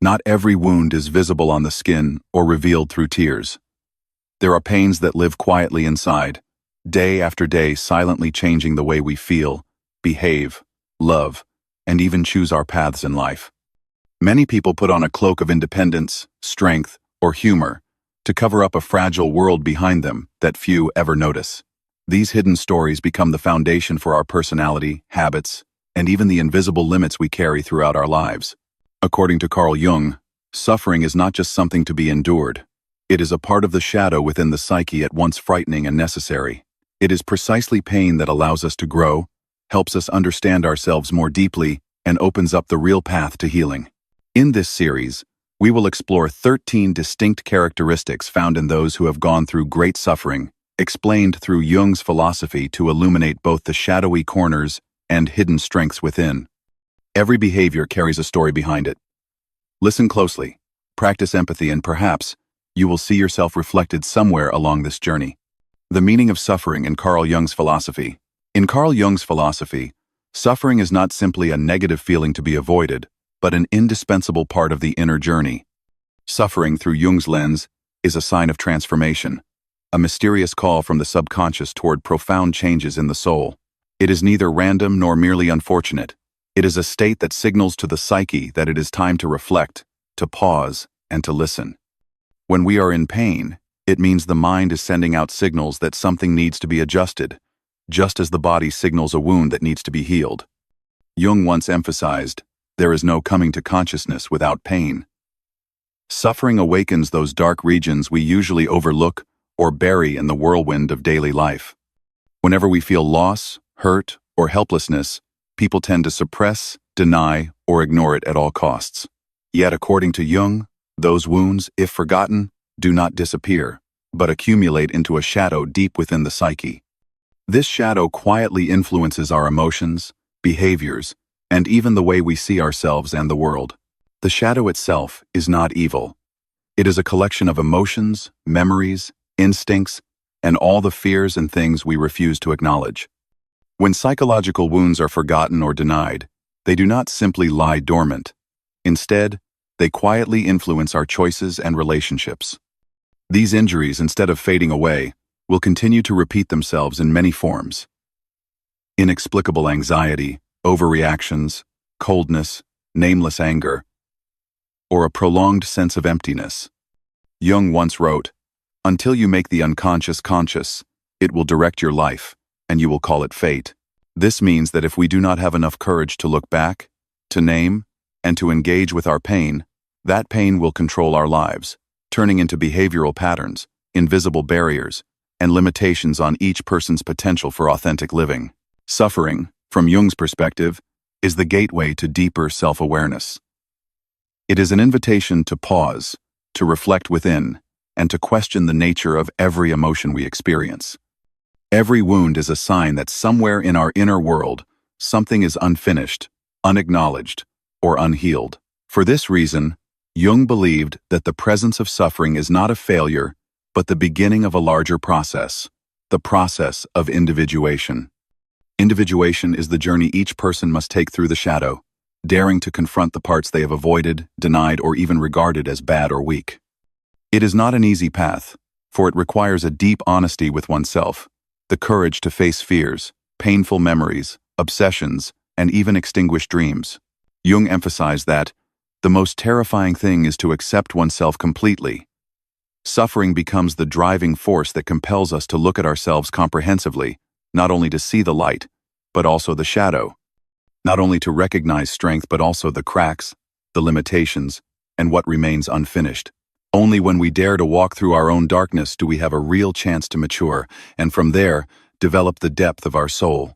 Not every wound is visible on the skin or revealed through tears. There are pains that live quietly inside, day after day silently changing the way we feel, behave, love, and even choose our paths in life. Many people put on a cloak of independence, strength, or humor to cover up a fragile world behind them that few ever notice. These hidden stories become the foundation for our personality, habits, and even the invisible limits we carry throughout our lives. According to Carl Jung, suffering is not just something to be endured. It is a part of the shadow within the psyche at once frightening and necessary. It is precisely pain that allows us to grow, helps us understand ourselves more deeply, and opens up the real path to healing. In this series, we will explore 13 distinct characteristics found in those who have gone through great suffering, explained through Jung's philosophy to illuminate both the shadowy corners and hidden strengths within. Every behavior carries a story behind it. Listen closely, practice empathy, and perhaps you will see yourself reflected somewhere along this journey. The meaning of suffering in Carl Jung's philosophy. In Carl Jung's philosophy, suffering is not simply a negative feeling to be avoided, but an indispensable part of the inner journey. Suffering, through Jung's lens, is a sign of transformation, a mysterious call from the subconscious toward profound changes in the soul. It is neither random nor merely unfortunate. It is a state that signals to the psyche that it is time to reflect, to pause, and to listen. When we are in pain, it means the mind is sending out signals that something needs to be adjusted, just as the body signals a wound that needs to be healed. Jung once emphasized, there is no coming to consciousness without pain. Suffering awakens those dark regions we usually overlook or bury in the whirlwind of daily life. Whenever we feel loss, hurt, or helplessness, people tend to suppress, deny, or ignore it at all costs. Yet, according to Jung, those wounds, if forgotten, do not disappear, but accumulate into a shadow deep within the psyche. This shadow quietly influences our emotions, behaviors, and even the way we see ourselves and the world. The shadow itself is not evil. It is a collection of emotions, memories, instincts, and all the fears and things we refuse to acknowledge. When psychological wounds are forgotten or denied, they do not simply lie dormant. Instead, they quietly influence our choices and relationships. These injuries, instead of fading away, will continue to repeat themselves in many forms. Inexplicable anxiety, overreactions, coldness, nameless anger, or a prolonged sense of emptiness. Jung once wrote, "Until you make the unconscious conscious, it will direct your life, and you will call it fate." This means that if we do not have enough courage to look back, to name, and to engage with our pain, that pain will control our lives, turning into behavioral patterns, invisible barriers, and limitations on each person's potential for authentic living. Suffering, from Jung's perspective, is the gateway to deeper self-awareness. It is an invitation to pause, to reflect within, and to question the nature of every emotion we experience. Every wound is a sign that somewhere in our inner world, something is unfinished, unacknowledged, or unhealed. For this reason, Jung believed that the presence of suffering is not a failure, but the beginning of a larger process, the process of individuation. Individuation is the journey each person must take through the shadow, daring to confront the parts they have avoided, denied, or even regarded as bad or weak. It is not an easy path, for it requires a deep honesty with oneself, the courage to face fears, painful memories, obsessions, and even extinguished dreams. Jung emphasized that the most terrifying thing is to accept oneself completely. Suffering becomes the driving force that compels us to look at ourselves comprehensively, not only to see the light, but also the shadow. Not only to recognize strength, but also the cracks, the limitations, and what remains unfinished. Only when we dare to walk through our own darkness do we have a real chance to mature, and from there, develop the depth of our soul.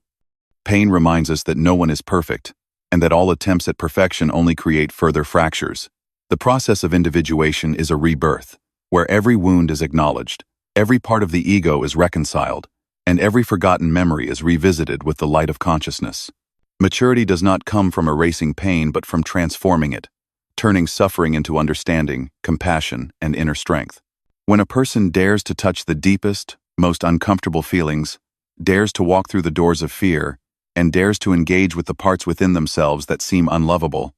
Pain reminds us that no one is perfect, and that all attempts at perfection only create further fractures. The process of individuation is a rebirth, where every wound is acknowledged, every part of the ego is reconciled, and every forgotten memory is revisited with the light of consciousness. Maturity does not come from erasing pain, but from transforming it, turning suffering into understanding, compassion, and inner strength. When a person dares to touch the deepest, most uncomfortable feelings, dares to walk through the doors of fear, and dares to engage with the parts within themselves that seem unlovable,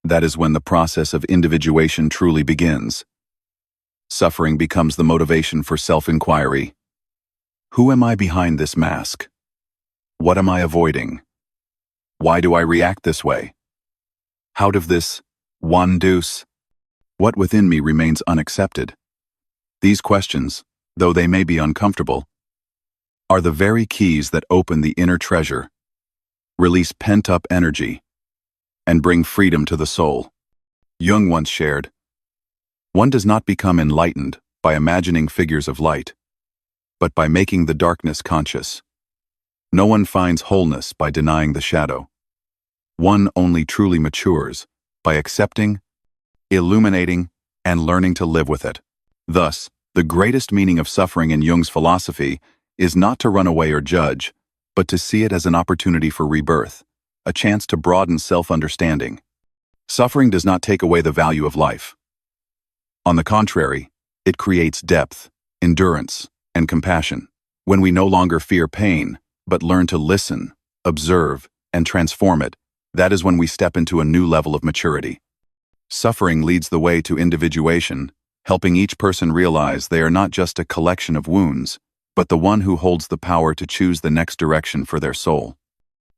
That is when the process of individuation truly begins. Suffering becomes the motivation for self-inquiry. Who am I behind this mask? What am I avoiding? Why do I react this way? How does this one deuce? What within me remains unaccepted? These questions, though they may be uncomfortable, are the very keys that open the inner treasure, release pent-up energy, and bring freedom to the soul. Jung once shared, "One does not become enlightened by imagining figures of light, but by making the darkness conscious. No one finds wholeness by denying the shadow. One only truly matures by accepting, illuminating, and learning to live with it." Thus, the greatest meaning of suffering in Jung's philosophy is not to run away or judge, but to see it as an opportunity for rebirth, a chance to broaden self-understanding. Suffering does not take away the value of life. On the contrary, it creates depth, endurance, and compassion. When we no longer fear pain, but learn to listen, observe, and transform it, that is when we step into a new level of maturity. Suffering leads the way to individuation, helping each person realize they are not just a collection of wounds, but the one who holds the power to choose the next direction for their soul.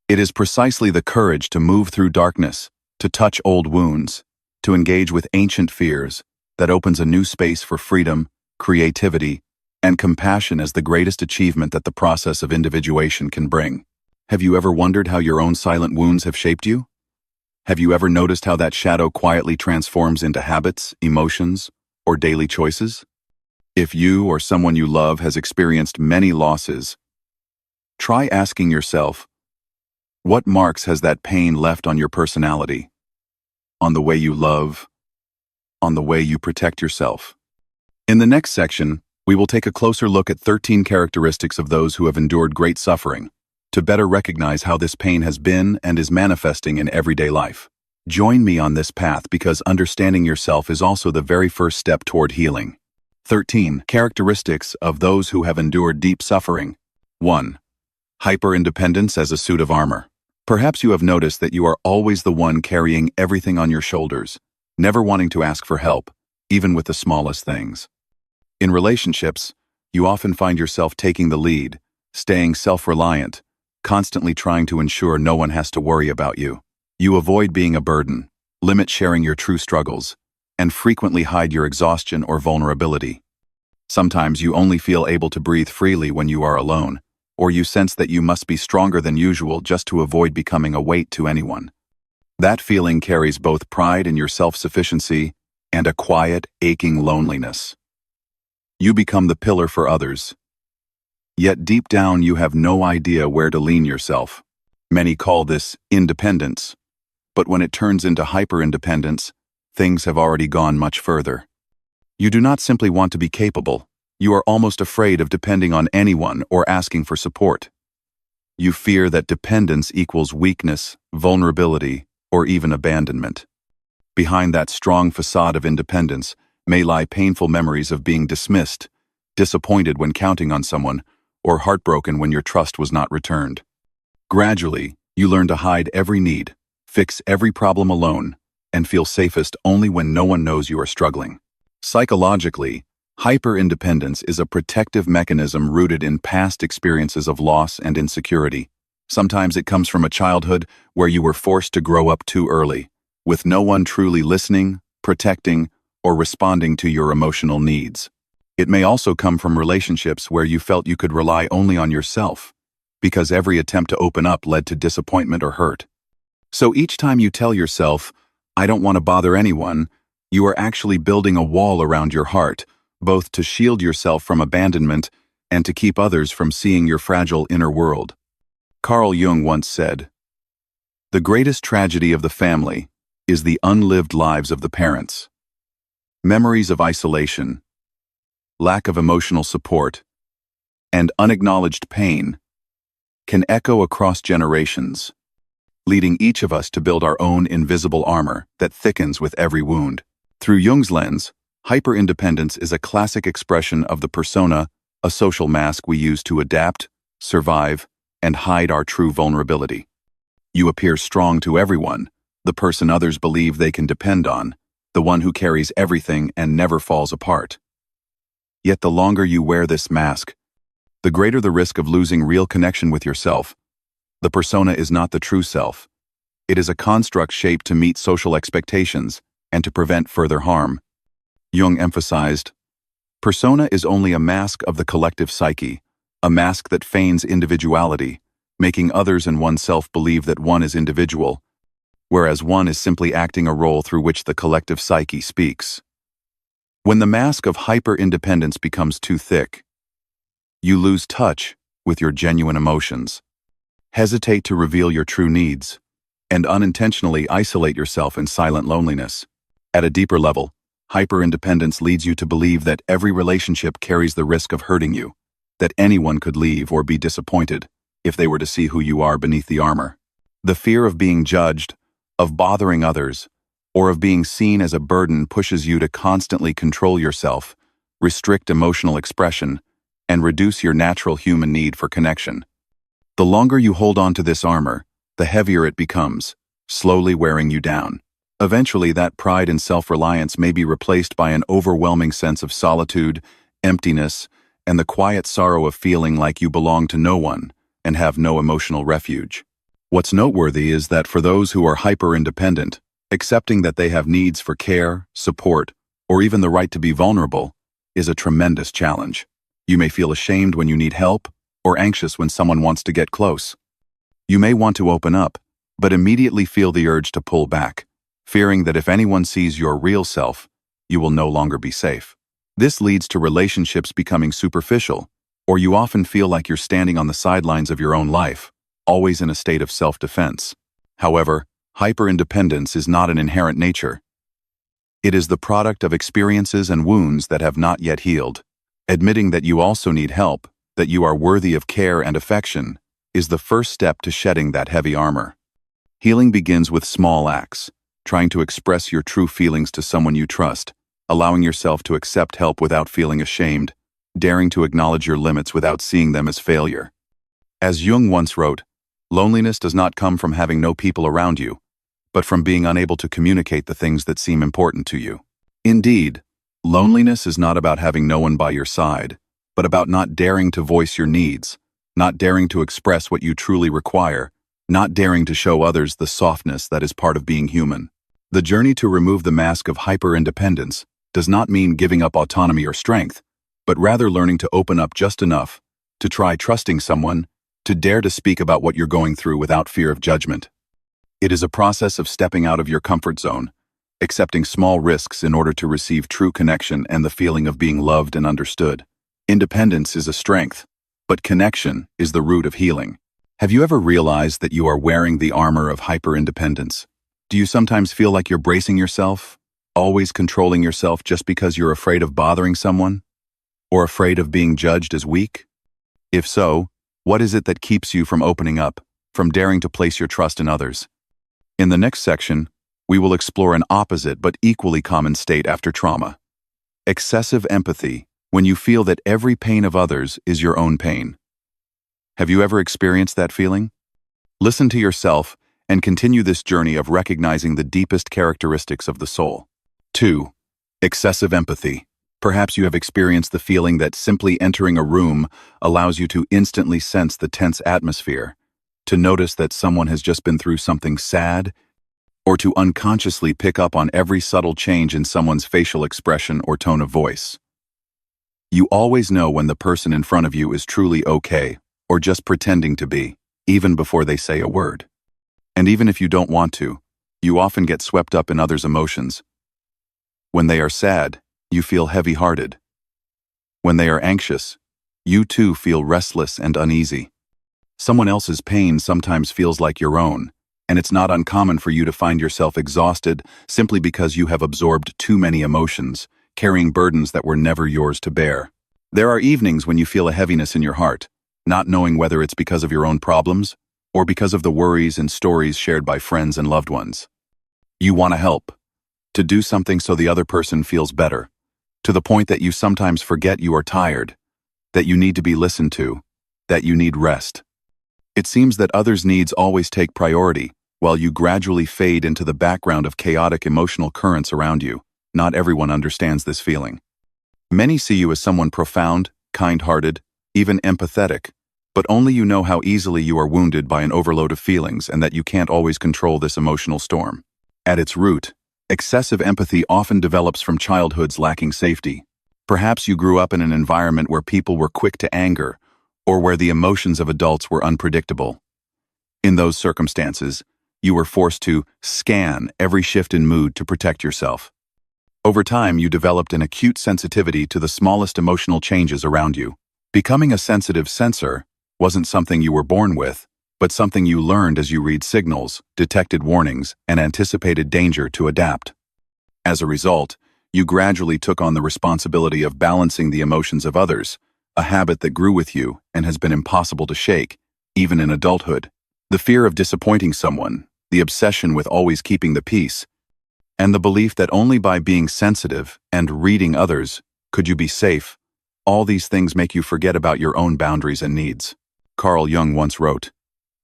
It is precisely the courage to move through darkness, to touch old wounds, to engage with ancient fears, that opens a new space for freedom, creativity, and compassion as the greatest achievement that the process of individuation can bring. Have you ever wondered how your own silent wounds have shaped you? Have you ever noticed how that shadow quietly transforms into habits, emotions, or daily choices? If you or someone you love has experienced many losses, try asking yourself, what marks has that pain left on your personality? On the way you love? On the way you protect yourself? In the next section, we will take a closer look at 13 characteristics of those who have endured great suffering, to better recognize how this pain has been and is manifesting in everyday life. Join me on this path because understanding yourself is also the very first step toward healing. 13 characteristics of those who have endured deep suffering. 1. Hyper-independence as a suit of armor. Perhaps you have noticed that you are always the one carrying everything on your shoulders, never wanting to ask for help, even with the smallest things. In relationships, you often find yourself taking the lead, staying self-reliant, constantly trying to ensure no one has to worry about you. You avoid being a burden, limit sharing your true struggles, and frequently hide your exhaustion or vulnerability. Sometimes you only feel able to breathe freely when you are alone, or you sense that you must be stronger than usual just to avoid becoming a weight to anyone. That feeling carries both pride in your self-sufficiency and a quiet, aching loneliness. You become the pillar for others. Yet deep down you have no idea where to lean yourself. Many call this independence, but when it turns into hyper-independence, things have already gone much further. You do not simply want to be capable, you are almost afraid of depending on anyone or asking for support. You fear that dependence equals weakness, vulnerability, or even abandonment. Behind that strong facade of independence may lie painful memories of being dismissed, disappointed when counting on someone, or heartbroken when your trust was not returned. Gradually, you learn to hide every need, fix every problem alone, and feel safest only when no one knows you are struggling. Psychologically, hyper-independence is a protective mechanism rooted in past experiences of loss and insecurity. Sometimes it comes from a childhood where you were forced to grow up too early, with no one truly listening, protecting, or responding to your emotional needs. It may also come from relationships where you felt you could rely only on yourself, because every attempt to open up led to disappointment or hurt. So each time you tell yourself, "I don't want to bother anyone," you are actually building a wall around your heart, both to shield yourself from abandonment and to keep others from seeing your fragile inner world. Carl Jung once said, "The greatest tragedy of the family is the unlived lives of the parents." Memories of isolation, lack of emotional support, and unacknowledged pain can echo across generations, leading each of us to build our own invisible armor that thickens with every wound. Through Jung's lens, hyper-independence is a classic expression of the persona, a social mask we use to adapt, survive, and hide our true vulnerability. You appear strong to everyone, the person others believe they can depend on, the one who carries everything and never falls apart. Yet the longer you wear this mask, the greater the risk of losing real connection with yourself. The persona is not the true self. It is a construct shaped to meet social expectations and to prevent further harm. Jung emphasized, persona is only a mask of the collective psyche, a mask that feigns individuality, making others and oneself believe that one is individual, whereas one is simply acting a role through which the collective psyche speaks. When the mask of hyper-independence becomes too thick, you lose touch with your genuine emotions, hesitate to reveal your true needs, and unintentionally isolate yourself in silent loneliness. At a deeper level, hyper-independence leads you to believe that every relationship carries the risk of hurting you, that anyone could leave or be disappointed if they were to see who you are beneath the armor. The fear of being judged, of bothering others, or of being seen as a burden pushes you to constantly control yourself, restrict emotional expression, and reduce your natural human need for connection. The longer you hold on to this armor, the heavier it becomes, slowly wearing you down. Eventually, that pride and self-reliance may be replaced by an overwhelming sense of solitude, emptiness, and the quiet sorrow of feeling like you belong to no one and have no emotional refuge. What's noteworthy is that for those who are hyper-independent, accepting that they have needs for care, support, or even the right to be vulnerable is a tremendous challenge. You may feel ashamed when you need help or anxious when someone wants to get close. You may want to open up, but immediately feel the urge to pull back, fearing that if anyone sees your real self, you will no longer be safe. This leads to relationships becoming superficial, or you often feel like you're standing on the sidelines of your own life, always in a state of self-defense. However, hyper-independence is not an inherent nature. It is the product of experiences and wounds that have not yet healed. Admitting that you also need help, that you are worthy of care and affection, is the first step to shedding that heavy armor. Healing begins with small acts, trying to express your true feelings to someone you trust, allowing yourself to accept help without feeling ashamed, daring to acknowledge your limits without seeing them as failure. As Jung once wrote, loneliness does not come from having no people around you, but from being unable to communicate the things that seem important to you. Indeed, loneliness is not about having no one by your side, but about not daring to voice your needs, not daring to express what you truly require, not daring to show others the softness that is part of being human. The journey to remove the mask of hyper-independence does not mean giving up autonomy or strength, but rather learning to open up just enough, to try trusting someone, to dare to speak about what you're going through without fear of judgment. It is a process of stepping out of your comfort zone, accepting small risks in order to receive true connection and the feeling of being loved and understood. Independence is a strength, but connection is the root of healing. Have you ever realized that you are wearing the armor of hyper-independence? Do you sometimes feel like you're bracing yourself, always controlling yourself just because you're afraid of bothering someone? Or afraid of being judged as weak? If so, what is it that keeps you from opening up, from daring to place your trust in others? In the next section, we will explore an opposite but equally common state after trauma. Excessive empathy, when you feel that every pain of others is your own pain. Have you ever experienced that feeling? Listen to yourself and continue this journey of recognizing the deepest characteristics of the soul. 2. Excessive empathy. Perhaps you have experienced the feeling that simply entering a room allows you to instantly sense the tense atmosphere, to notice that someone has just been through something sad, or to unconsciously pick up on every subtle change in someone's facial expression or tone of voice. You always know when the person in front of you is truly okay, or just pretending to be, even before they say a word. And even if you don't want to, you often get swept up in others' emotions. When they are sad, you feel heavy-hearted. When they are anxious, you too feel restless and uneasy. Someone else's pain sometimes feels like your own, and it's not uncommon for you to find yourself exhausted simply because you have absorbed too many emotions, carrying burdens that were never yours to bear. There are evenings when you feel a heaviness in your heart, not knowing whether it's because of your own problems or because of the worries and stories shared by friends and loved ones. You want to help, to do something so the other person feels better, to the point that you sometimes forget you are tired, that you need to be listened to, that you need rest. It seems that others' needs always take priority, While you gradually fade into the background of chaotic emotional currents around you, not everyone understands this feeling. Many see you as someone profound, kind-hearted, even empathetic, but only you know how easily you are wounded by an overload of feelings and that you can't always control this emotional storm. At its root, excessive empathy often develops from childhood's lacking safety. Perhaps you grew up in an environment where people were quick to anger, or where the emotions of adults were unpredictable. In those circumstances, you were forced to scan every shift in mood to protect yourself. Over time, you developed an acute sensitivity to the smallest emotional changes around you. Becoming a sensitive sensor wasn't something you were born with, but something you learned as you read signals, detected warnings, and anticipated danger to adapt. As a result, you gradually took on the responsibility of balancing the emotions of others, a habit that grew with you and has been impossible to shake, even in adulthood. The fear of disappointing someone, the obsession with always keeping the peace, and the belief that only by being sensitive and reading others could you be safe, all these things make you forget about your own boundaries and needs. Carl Jung once wrote,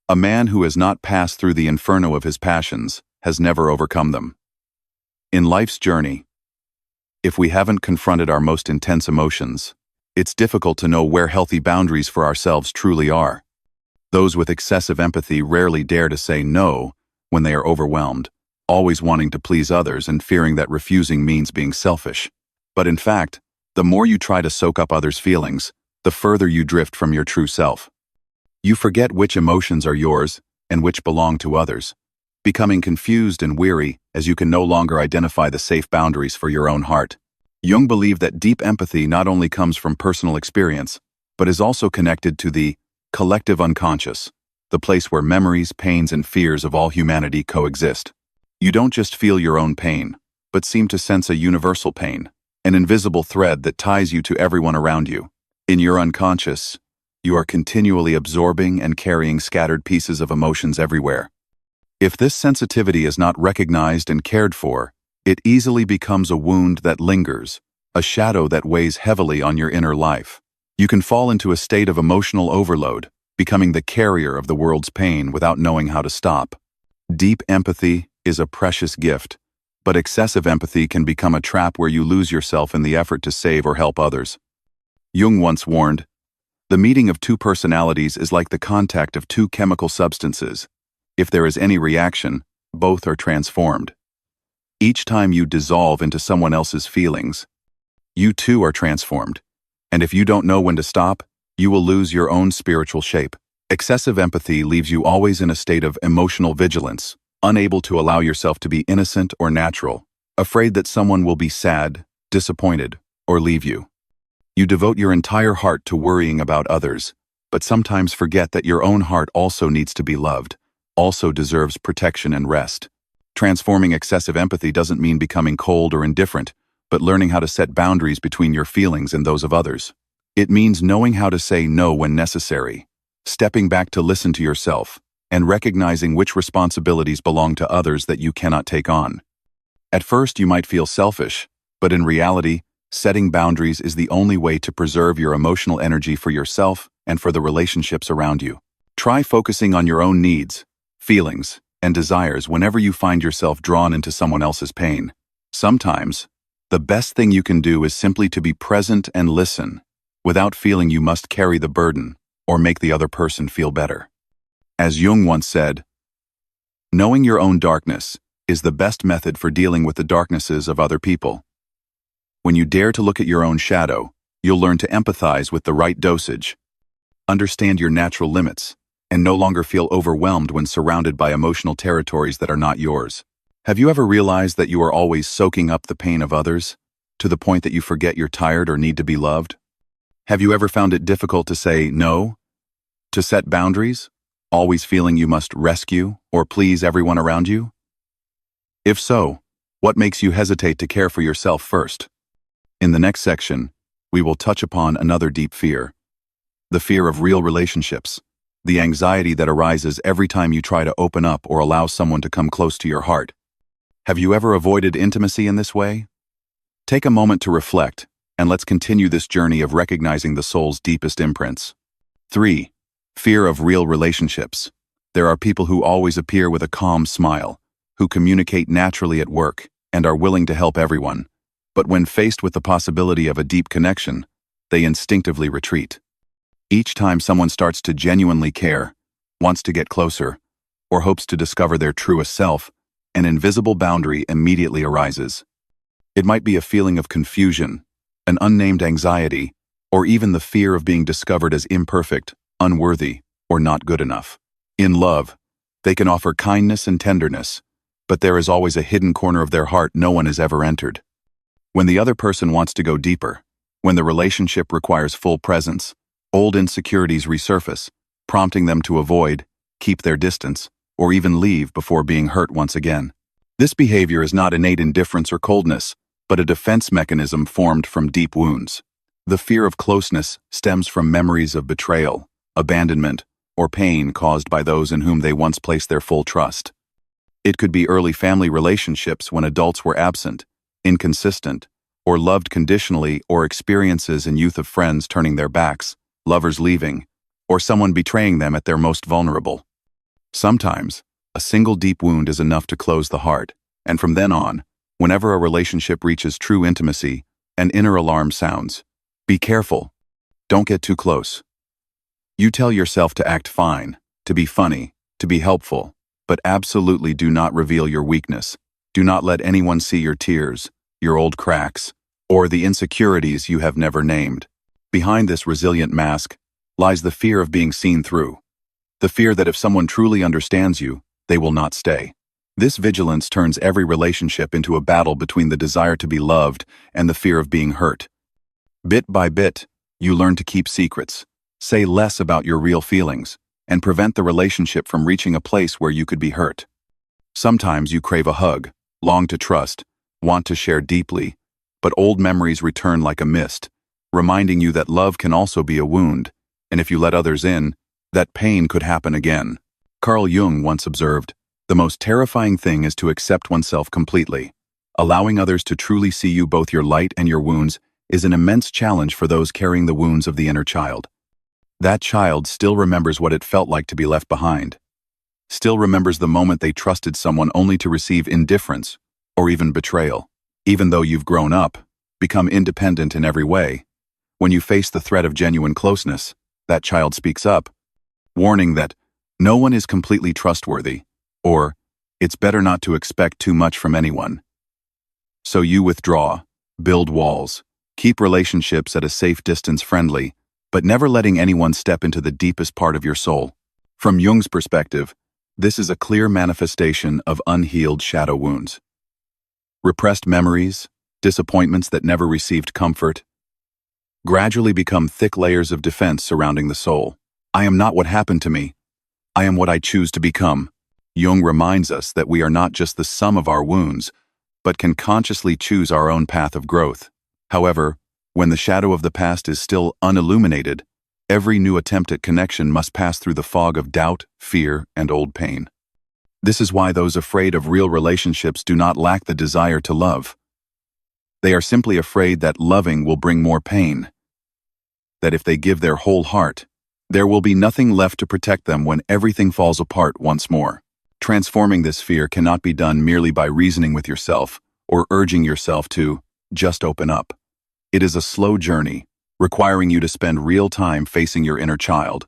"A man who has not passed through the inferno of his passions has never overcome them." In life's journey, if we haven't confronted our most intense emotions, it's difficult to know where healthy boundaries for ourselves truly are. Those with excessive empathy rarely dare to say no when they are overwhelmed, always wanting to please others and fearing that refusing means being selfish. But in fact, the more you try to soak up others' feelings, the further you drift from your true self. You forget which emotions are yours and which belong to others, becoming confused and weary as you can no longer identify the safe boundaries for your own heart. Jung believed that deep empathy not only comes from personal experience, but is also connected to the collective unconscious, the place where memories, pains, and fears of all humanity coexist. You don't just feel your own pain, but seem to sense a universal pain, an invisible thread that ties you to everyone around you. In your unconscious, you are continually absorbing and carrying scattered pieces of emotions everywhere. If this sensitivity is not recognized and cared for, it easily becomes a wound that lingers, a shadow that weighs heavily on your inner life. You can fall into a state of emotional overload, becoming the carrier of the world's pain without knowing how to stop. Deep empathy is a precious gift, but excessive empathy can become a trap where you lose yourself in the effort to save or help others. Jung once warned, "The meeting of two personalities is like the contact of two chemical substances. If there is any reaction, both are transformed. Each time you dissolve into someone else's feelings, you too are transformed. And if you don't know when to stop, you will lose your own spiritual shape." Excessive empathy leaves you always in a state of emotional vigilance, unable to allow yourself to be innocent or natural, afraid that someone will be sad, disappointed, or leave you. You devote your entire heart to worrying about others, but sometimes forget that your own heart also needs to be loved, also deserves protection and rest. Transforming excessive empathy doesn't mean becoming cold or indifferent, but learning how to set boundaries between your feelings and those of others. It means knowing how to say no when necessary, stepping back to listen to yourself, and recognizing which responsibilities belong to others that you cannot take on. At first, you might feel selfish, but in reality, setting boundaries is the only way to preserve your emotional energy for yourself and for the relationships around you. Try focusing on your own needs, feelings, and desires whenever you find yourself drawn into someone else's pain. Sometimes, the best thing you can do is simply to be present and listen, without feeling you must carry the burden or make the other person feel better. As Jung once said, "Knowing your own darkness is the best method for dealing with the darknesses of other people." When you dare to look at your own shadow, you'll learn to empathize with the right dosage, understand your natural limits, and no longer feel overwhelmed when surrounded by emotional territories that are not yours. Have you ever realized that you are always soaking up the pain of others, to the point that you forget you're tired or need to be loved? Have you ever found it difficult to say no, to set boundaries, always feeling you must rescue or please everyone around you? If so, what makes you hesitate to care for yourself first? In the next section, we will touch upon another deep fear, the fear of real relationships, the anxiety that arises every time you try to open up or allow someone to come close to your heart. Have you ever avoided intimacy in this way? Take a moment to reflect, and let's continue this journey of recognizing the soul's deepest imprints. 3. Fear of real relationships. There are people who always appear with a calm smile, who communicate naturally at work, and are willing to help everyone. But when faced with the possibility of a deep connection, they instinctively retreat. Each time someone starts to genuinely care, wants to get closer, or hopes to discover their truest self, an invisible boundary immediately arises. It might be a feeling of confusion, an unnamed anxiety, or even the fear of being discovered as imperfect, unworthy, or not good enough. In love, they can offer kindness and tenderness, but there is always a hidden corner of their heart no one has ever entered. When the other person wants to go deeper, when the relationship requires full presence, old insecurities resurface, prompting them to avoid, keep their distance, or even leave before being hurt once again. This behavior is not innate indifference or coldness, but a defense mechanism formed from deep wounds. The fear of closeness stems from memories of betrayal, abandonment, or pain caused by those in whom they once placed their full trust. It could be early family relationships when adults were absent, inconsistent, or loved conditionally, or experiences in youth of friends turning their backs, lovers leaving, or someone betraying them at their most vulnerable. Sometimes, a single deep wound is enough to close the heart, and from then on, whenever a relationship reaches true intimacy, an inner alarm sounds. Be careful. Don't get too close. You tell yourself to act fine, to be funny, to be helpful, but absolutely do not reveal your weakness. Do not let anyone see your tears, your old cracks, or the insecurities you have never named. Behind this resilient mask lies the fear of being seen through. The fear that if someone truly understands you, they will not stay. This vigilance turns every relationship into a battle between the desire to be loved and the fear of being hurt. Bit by bit, you learn to keep secrets, say less about your real feelings, and prevent the relationship from reaching a place where you could be hurt. Sometimes you crave a hug, long to trust, want to share deeply, but old memories return like a mist, reminding you that love can also be a wound, and if you let others in, that pain could happen again. Carl Jung once observed, "The most terrifying thing is to accept oneself completely. Allowing others to truly see you, both your light and your wounds, is an immense challenge for those carrying the wounds of the inner child. That child still remembers what it felt like to be left behind, still remembers the moment they trusted someone only to receive indifference or even betrayal. Even though you've grown up, become independent in every way, when you face the threat of genuine closeness, that child speaks up, warning that no one is completely trustworthy, or it's better not to expect too much from anyone. So you withdraw, build walls, keep relationships at a safe distance friendly, but never letting anyone step into the deepest part of your soul. From Jung's perspective, this is a clear manifestation of unhealed shadow wounds. Repressed memories, disappointments that never received comfort, gradually become thick layers of defense surrounding the soul. I am not what happened to me. I am what I choose to become. Jung reminds us that we are not just the sum of our wounds, but can consciously choose our own path of growth. However, when the shadow of the past is still unilluminated, every new attempt at connection must pass through the fog of doubt, fear, and old pain. This is why those afraid of real relationships do not lack the desire to love. They are simply afraid that loving will bring more pain, that if they give their whole heart, there will be nothing left to protect them when everything falls apart once more. Transforming this fear cannot be done merely by reasoning with yourself or urging yourself to just open up. It is a slow journey, requiring you to spend real time facing your inner child,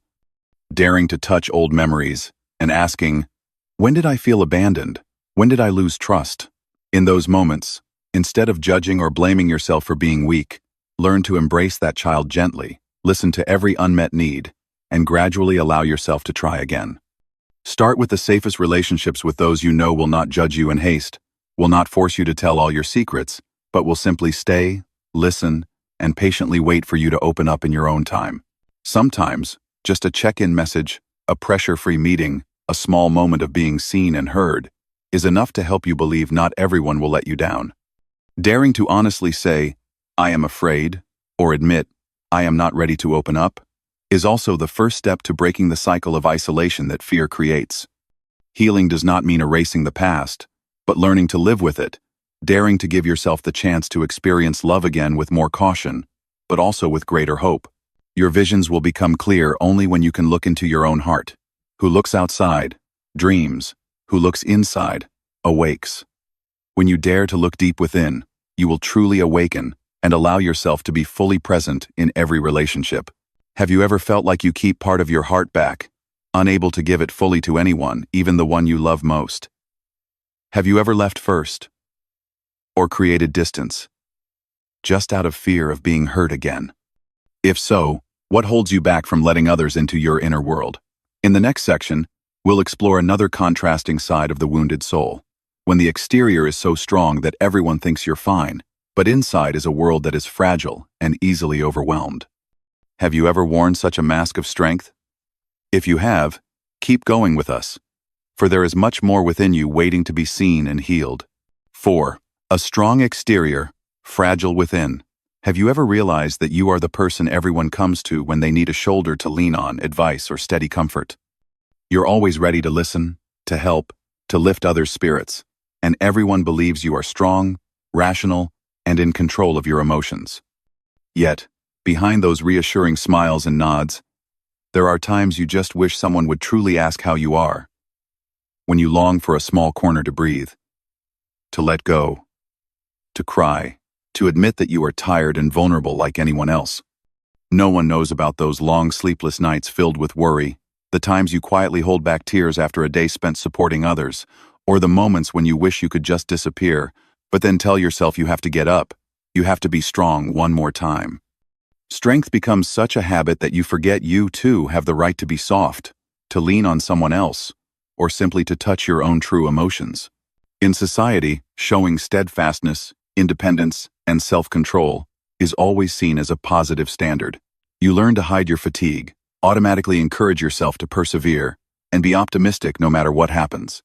daring to touch old memories, and asking, when did I feel abandoned? When did I lose trust? In those moments, instead of judging or blaming yourself for being weak, learn to embrace that child gently, listen to every unmet need, and gradually allow yourself to try again. Start with the safest relationships, with those you know will not judge you in haste, will not force you to tell all your secrets, but will simply stay, listen, and patiently wait for you to open up in your own time. Sometimes, just a check-in message, a pressure-free meeting, a small moment of being seen and heard, is enough to help you believe not everyone will let you down. Daring to honestly say, I am afraid, or admit, I am not ready to open up, is also the first step to breaking the cycle of isolation that fear creates. Healing does not mean erasing the past, but learning to live with it, daring to give yourself the chance to experience love again with more caution, but also with greater hope. Your visions will become clear only when you can look into your own heart. who looks outside, dreams, who looks inside, awakes. When you dare to look deep within, you will truly awaken and allow yourself to be fully present in every relationship. Have you ever felt like you keep part of your heart back, unable to give it fully to anyone, even the one you love most? Have you ever left first? Or created distance, just out of fear of being hurt again? If so, what holds you back from letting others into your inner world? In the next section, we'll explore another contrasting side of the wounded soul. When the exterior is so strong that everyone thinks you're fine, but inside is a world that is fragile and easily overwhelmed. Have you ever worn such a mask of strength? If you have, keep going with us, for there is much more within you waiting to be seen and healed. 4. A strong exterior, fragile within. Have you ever realized that you are the person everyone comes to when they need a shoulder to lean on, advice, or steady comfort? You're always ready to listen, to help, to lift others' spirits, and everyone believes you are strong, rational, and in control of your emotions. Yet, behind those reassuring smiles and nods, there are times you just wish someone would truly ask how you are. When you long for a small corner to breathe, to let go, to cry, to admit that you are tired and vulnerable like anyone else. No one knows about those long sleepless nights filled with worry, the times you quietly hold back tears after a day spent supporting others, or the moments when you wish you could just disappear, but then tell yourself you have to get up, you have to be strong one more time. Strength becomes such a habit that you forget you too have the right to be soft, to lean on someone else, or simply to touch your own true emotions. In society, showing steadfastness, independence, and self-control is always seen as a positive standard. You learn to hide your fatigue, automatically encourage yourself to persevere, and be optimistic no matter what happens.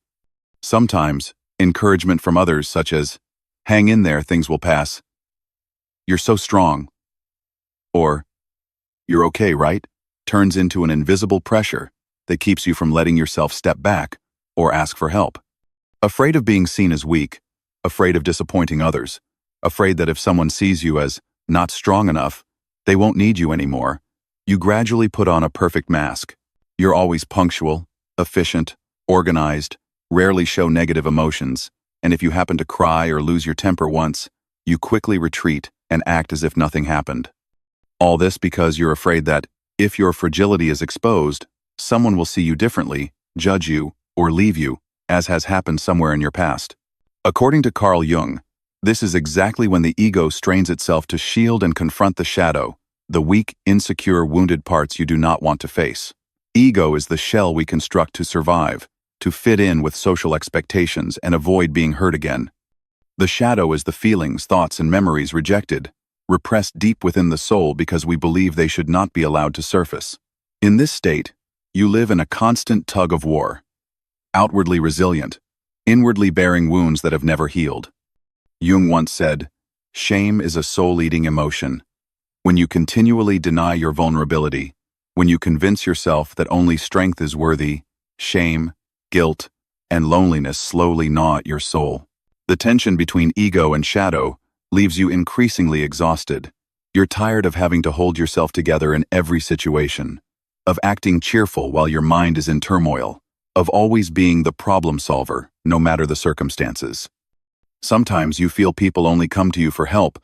Sometimes, encouragement from others such as, "Hang in there, things will pass," "You're so strong," or "You're okay, right?" turns into an invisible pressure that keeps you from letting yourself step back or ask for help. Afraid of being seen as weak, afraid of disappointing others, afraid that if someone sees you as not strong enough, they won't need you anymore, you gradually put on a perfect mask. You're always punctual, efficient, organized, rarely show negative emotions, and if you happen to cry or lose your temper once, you quickly retreat and act as if nothing happened. All this because you're afraid that, if your fragility is exposed, someone will see you differently, judge you, or leave you, as has happened somewhere in your past. According to Carl Jung, this is exactly when the ego strains itself to shield and confront the shadow, the weak, insecure, wounded parts you do not want to face. Ego is the shell we construct to survive, to fit in with social expectations and avoid being hurt again. The shadow is the feelings, thoughts, and memories rejected, repressed deep within the soul because we believe they should not be allowed to surface. In this state, you live in a constant tug of war, outwardly resilient, inwardly bearing wounds that have never healed. Jung once said, "Shame is a soul-eating emotion. When you continually deny your vulnerability, when you convince yourself that only strength is worthy, shame, guilt, and loneliness slowly gnaw at your soul. The tension between ego and shadow leaves you increasingly exhausted. You're tired of having to hold yourself together in every situation, of acting cheerful while your mind is in turmoil, of always being the problem solver, no matter the circumstances. Sometimes you feel people only come to you for help,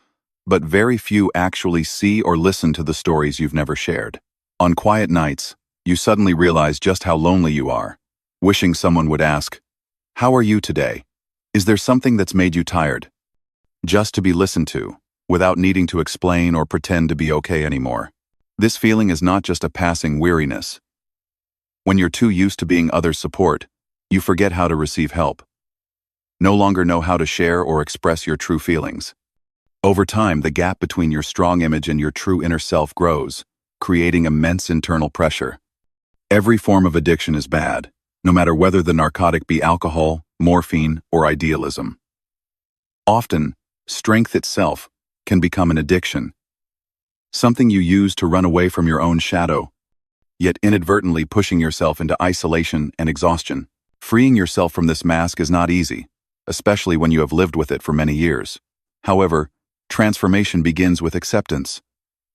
but very few actually see or listen to the stories you've never shared. On quiet nights, you suddenly realize just how lonely you are, wishing someone would ask, "How are you today? Is there something that's made you tired?" Just to be listened to, without needing to explain or pretend to be okay anymore. This feeling is not just a passing weariness. When you're too used to being others' support, you forget how to receive help. No longer know how to share or express your true feelings. Over time, the gap between your strong image and your true inner self grows, creating immense internal pressure. Every form of addiction is bad, no matter whether the narcotic be alcohol, morphine, or idealism. Often, strength itself can become an addiction, something you use to run away from your own shadow, yet inadvertently pushing yourself into isolation and exhaustion. Freeing yourself from this mask is not easy, especially when you have lived with it for many years. However, transformation begins with acceptance.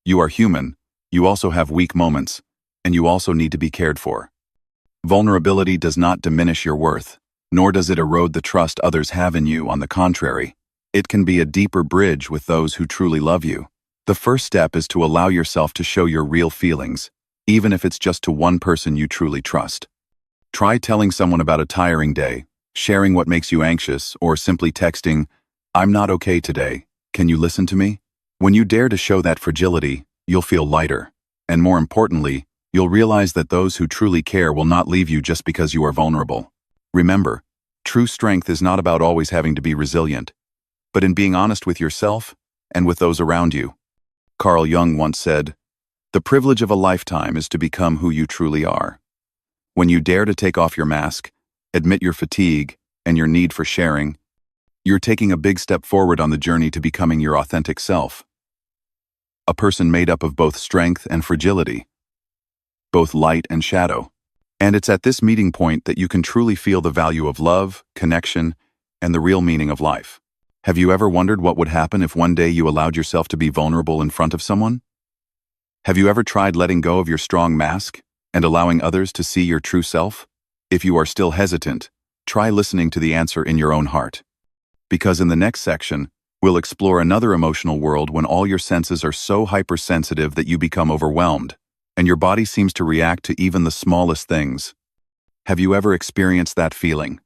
You are human, you also have weak moments, and you also need to be cared for. Vulnerability does not diminish your worth, nor does it erode the trust others have in you. On the contrary, it can be a deeper bridge with those who truly love you. The first step is to allow yourself to show your real feelings, even if it's just to one person you truly trust. Try telling someone about a tiring day, sharing what makes you anxious, or simply texting, "I'm not okay today. Can you listen to me?" When you dare to show that fragility, you'll feel lighter. And more importantly, you'll realize that those who truly care will not leave you just because you are vulnerable. Remember, true strength is not about always having to be resilient, but in being honest with yourself and with those around you. Carl Jung once said, "The privilege of a lifetime is to become who you truly are." When you dare to take off your mask, admit your fatigue and your need for sharing, you're taking a big step forward on the journey to becoming your authentic self. A person made up of both strength and fragility, both light and shadow. And it's at this meeting point that you can truly feel the value of love, connection, and the real meaning of life. Have you ever wondered what would happen if one day you allowed yourself to be vulnerable in front of someone? Have you ever tried letting go of your strong mask and allowing others to see your true self? If you are still hesitant, try listening to the answer in your own heart. Because in the next section, we'll explore another emotional world when all your senses are so hypersensitive that you become overwhelmed, and your body seems to react to even the smallest things. Have you ever experienced that feeling?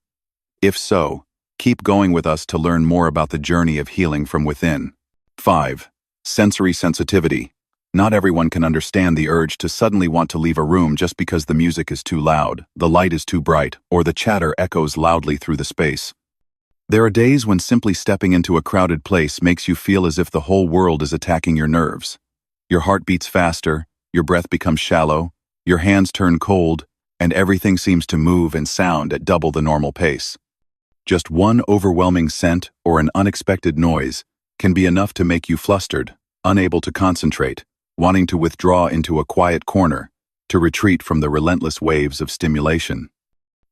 If so, keep going with us to learn more about the journey of healing from within. 5. Sensory sensitivity. Not everyone can understand the urge to suddenly want to leave a room just because the music is too loud, the light is too bright, or the chatter echoes loudly through the space. There are days when simply stepping into a crowded place makes you feel as if the whole world is attacking your nerves. Your heart beats faster, your breath becomes shallow, your hands turn cold, and everything seems to move and sound at double the normal pace. Just one overwhelming scent or an unexpected noise can be enough to make you flustered, unable to concentrate, wanting to withdraw into a quiet corner, to retreat from the relentless waves of stimulation.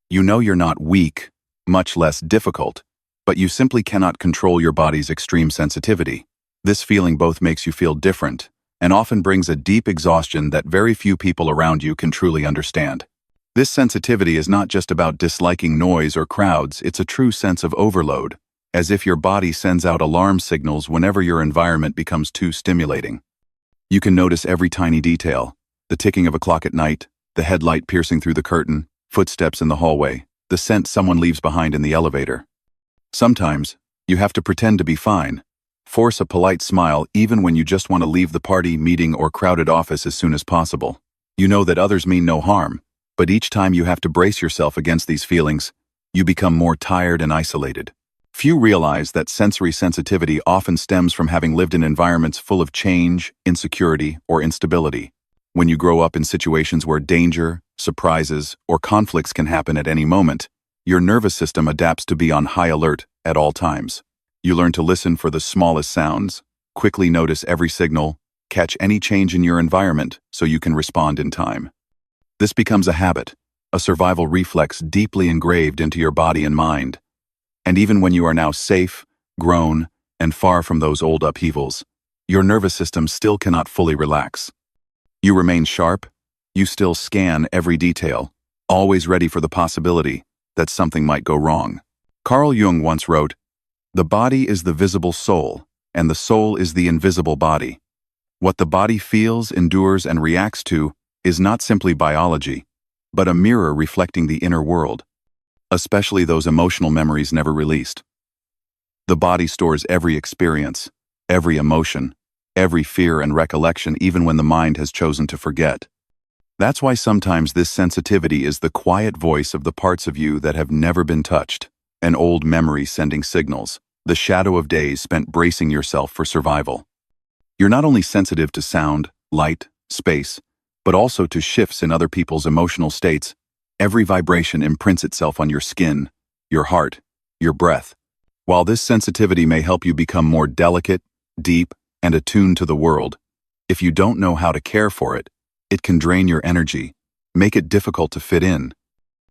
You know you're not weak, much less difficult, but you simply cannot control your body's extreme sensitivity. This feeling both makes you feel different and often brings a deep exhaustion that very few people around you can truly understand. This sensitivity is not just about disliking noise or crowds, it's a true sense of overload, as if your body sends out alarm signals whenever your environment becomes too stimulating. You can notice every tiny detail: the ticking of a clock at night, the headlight piercing through the curtain, footsteps in the hallway, the scent someone leaves behind in the elevator. Sometimes, you have to pretend to be fine. Force a polite smile even when you just want to leave the party, meeting, or crowded office as soon as possible. You know that others mean no harm, but each time you have to brace yourself against these feelings, you become more tired and isolated. Few realize that sensory sensitivity often stems from having lived in environments full of change, insecurity, or instability. When you grow up in situations where danger, surprises, or conflicts can happen at any moment, your nervous system adapts to be on high alert at all times. You learn to listen for the smallest sounds, quickly notice every signal, catch any change in your environment so you can respond in time. This becomes a habit, a survival reflex deeply engraved into your body and mind. And even when you are now safe, grown, and far from those old upheavals, your nervous system still cannot fully relax. You remain sharp, you still scan every detail, always ready for the possibility that something might go wrong. Carl Jung once wrote, "The body is the visible soul, and the soul is the invisible body. What the body feels, endures, and reacts to is not simply biology, but a mirror reflecting the inner world, especially those emotional memories never released. The body stores every experience, every emotion, every fear and recollection, even when the mind has chosen to forget. That's why sometimes this sensitivity is the quiet voice of the parts of you that have never been touched, an old memory sending signals, the shadow of days spent bracing yourself for survival. You're not only sensitive to sound, light, space, but also to shifts in other people's emotional states. Every vibration imprints itself on your skin, your heart, your breath. While this sensitivity may help you become more delicate, deep, and attuned to the world, if you don't know how to care for it, it can drain your energy, make it difficult to fit in,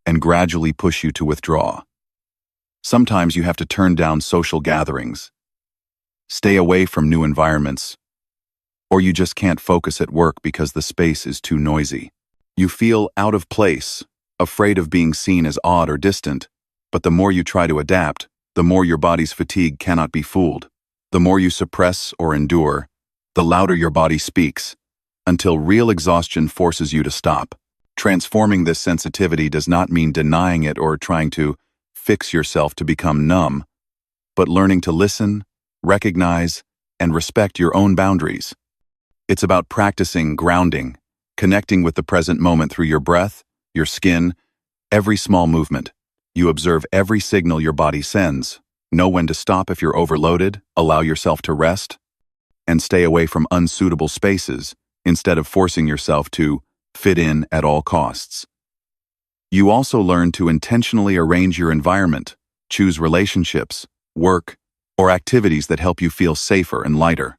and gradually push you to withdraw. Sometimes you have to turn down social gatherings, stay away from new environments, or you just can't focus at work because the space is too noisy. You feel out of place, afraid of being seen as odd or distant. But the more you try to adapt, the more your body's fatigue cannot be fooled. The more you suppress or endure, the louder your body speaks, until real exhaustion forces you to stop. Transforming this sensitivity does not mean denying it or trying to fix yourself to become numb, but learning to listen, recognize, and respect your own boundaries. It's about practicing grounding, connecting with the present moment through your breath, your skin, every small movement. You observe every signal your body sends, know when to stop if you're overloaded, allow yourself to rest, and stay away from unsuitable spaces instead of forcing yourself to fit in at all costs. You also learn to intentionally arrange your environment, choose relationships, work, or activities that help you feel safer and lighter.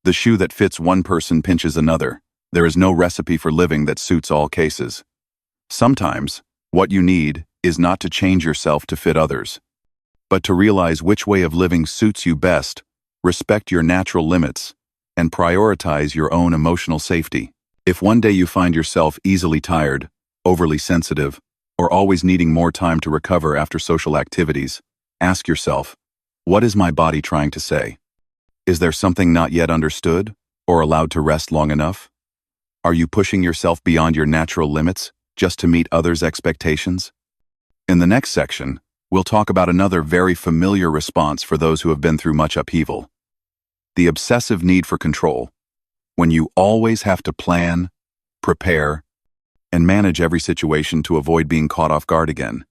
The shoe that fits one person pinches another. There is no recipe for living that suits all cases. Sometimes, what you need is not to change yourself to fit others, but to realize which way of living suits you best, respect your natural limits, and prioritize your own emotional safety. If one day you find yourself easily tired, overly sensitive, or always needing more time to recover after social activities, ask yourself, what is my body trying to say? Is there something not yet understood or allowed to rest long enough? Are you pushing yourself beyond your natural limits just to meet others' expectations? In the next section, we'll talk about another very familiar response for those who have been through much upheaval. The obsessive need for control, when you always have to plan, prepare, and manage every situation to avoid being caught off guard again.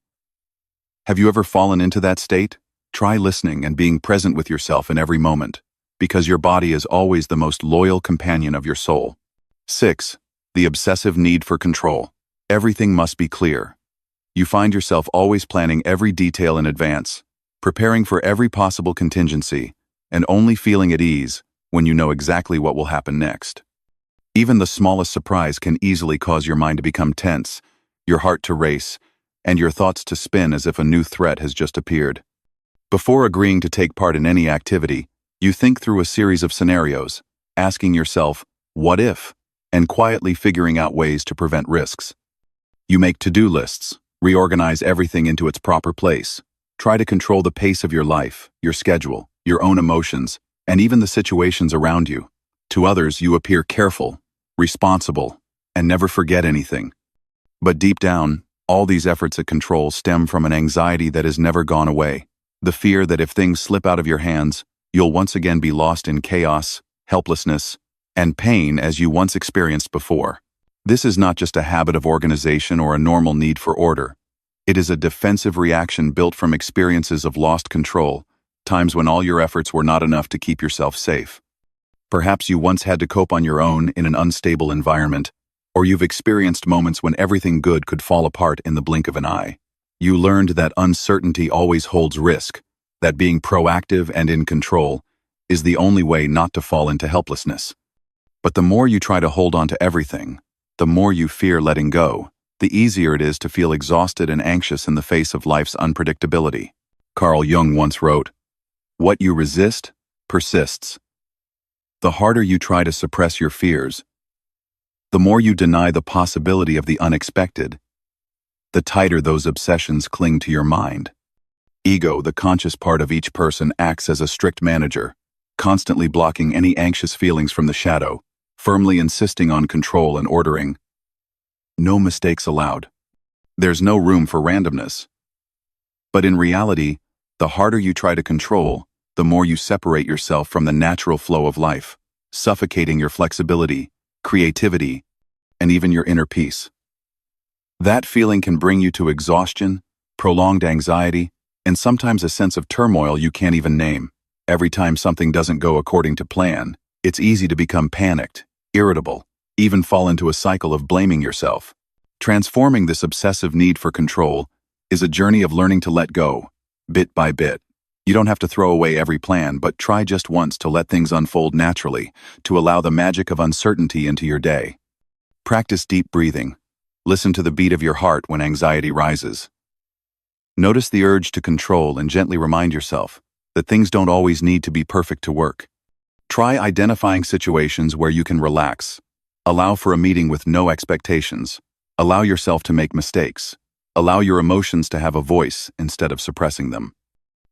Have you ever fallen into that state? Try listening and being present with yourself in every moment, because your body is always the most loyal companion of your soul. 6. The obsessive need for control. Everything must be clear. You find yourself always planning every detail in advance, preparing for every possible contingency, and only feeling at ease when you know exactly what will happen next. Even the smallest surprise can easily cause your mind to become tense, your heart to race, and your thoughts to spin as if a new threat has just appeared. Before agreeing to take part in any activity, you think through a series of scenarios, asking yourself, what if, and quietly figuring out ways to prevent risks. You make to-do lists, reorganize everything into its proper place, try to control the pace of your life, your schedule, your own emotions, and even the situations around you. To others, you appear careful, responsible, and never forget anything. But deep down, all these efforts at control stem from an anxiety that has never gone away. The fear that if things slip out of your hands, you'll once again be lost in chaos, helplessness, and pain as you once experienced before. This is not just a habit of organization or a normal need for order. It is a defensive reaction built from experiences of lost control, times when all your efforts were not enough to keep yourself safe. Perhaps you once had to cope on your own in an unstable environment, or you've experienced moments when everything good could fall apart in the blink of an eye. You learned that uncertainty always holds risk, that being proactive and in control is the only way not to fall into helplessness. But the more you try to hold on to everything, the more you fear letting go, the easier it is to feel exhausted and anxious in the face of life's unpredictability. Carl Jung once wrote, "What you resist persists." The harder you try to suppress your fears, the more you deny the possibility of the unexpected, the tighter those obsessions cling to your mind. Ego, the conscious part of each person, acts as a strict manager, constantly blocking any anxious feelings from the shadow, firmly insisting on control and ordering. No mistakes allowed. There's no room for randomness. But in reality, the harder you try to control, the more you separate yourself from the natural flow of life, suffocating your flexibility, creativity, and even your inner peace. That feeling can bring you to exhaustion, prolonged anxiety, and sometimes a sense of turmoil you can't even name. Every time something doesn't go according to plan, it's easy to become panicked, irritable, even fall into a cycle of blaming yourself. Transforming this obsessive need for control is a journey of learning to let go, bit by bit. You don't have to throw away every plan, but try just once to let things unfold naturally, to allow the magic of uncertainty into your day. Practice deep breathing. Listen to the beat of your heart when anxiety rises. Notice the urge to control and gently remind yourself that things don't always need to be perfect to work. Try identifying situations where you can relax. Allow for a meeting with no expectations, Allow yourself to make mistakes. Allow your emotions to have a voice instead of suppressing them.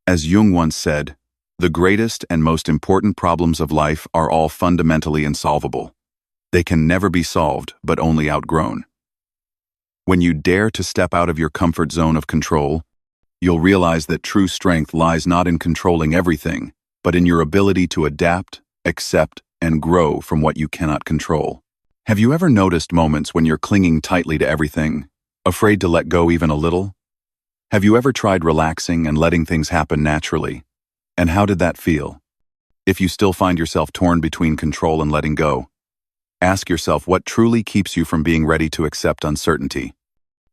As Jung once said, the greatest and most important problems of life are all fundamentally insolvable. They can never be solved, but only outgrown. When you dare to step out of your comfort zone of control, you'll realize that true strength lies not in controlling everything, but in your ability to adapt, accept, and grow from what you cannot control. Have you ever noticed moments when you're clinging tightly to everything, afraid to let go even a little? Have you ever tried relaxing and letting things happen naturally? And how did that feel? If you still find yourself torn between control and letting go, ask yourself what truly keeps you from being ready to accept uncertainty.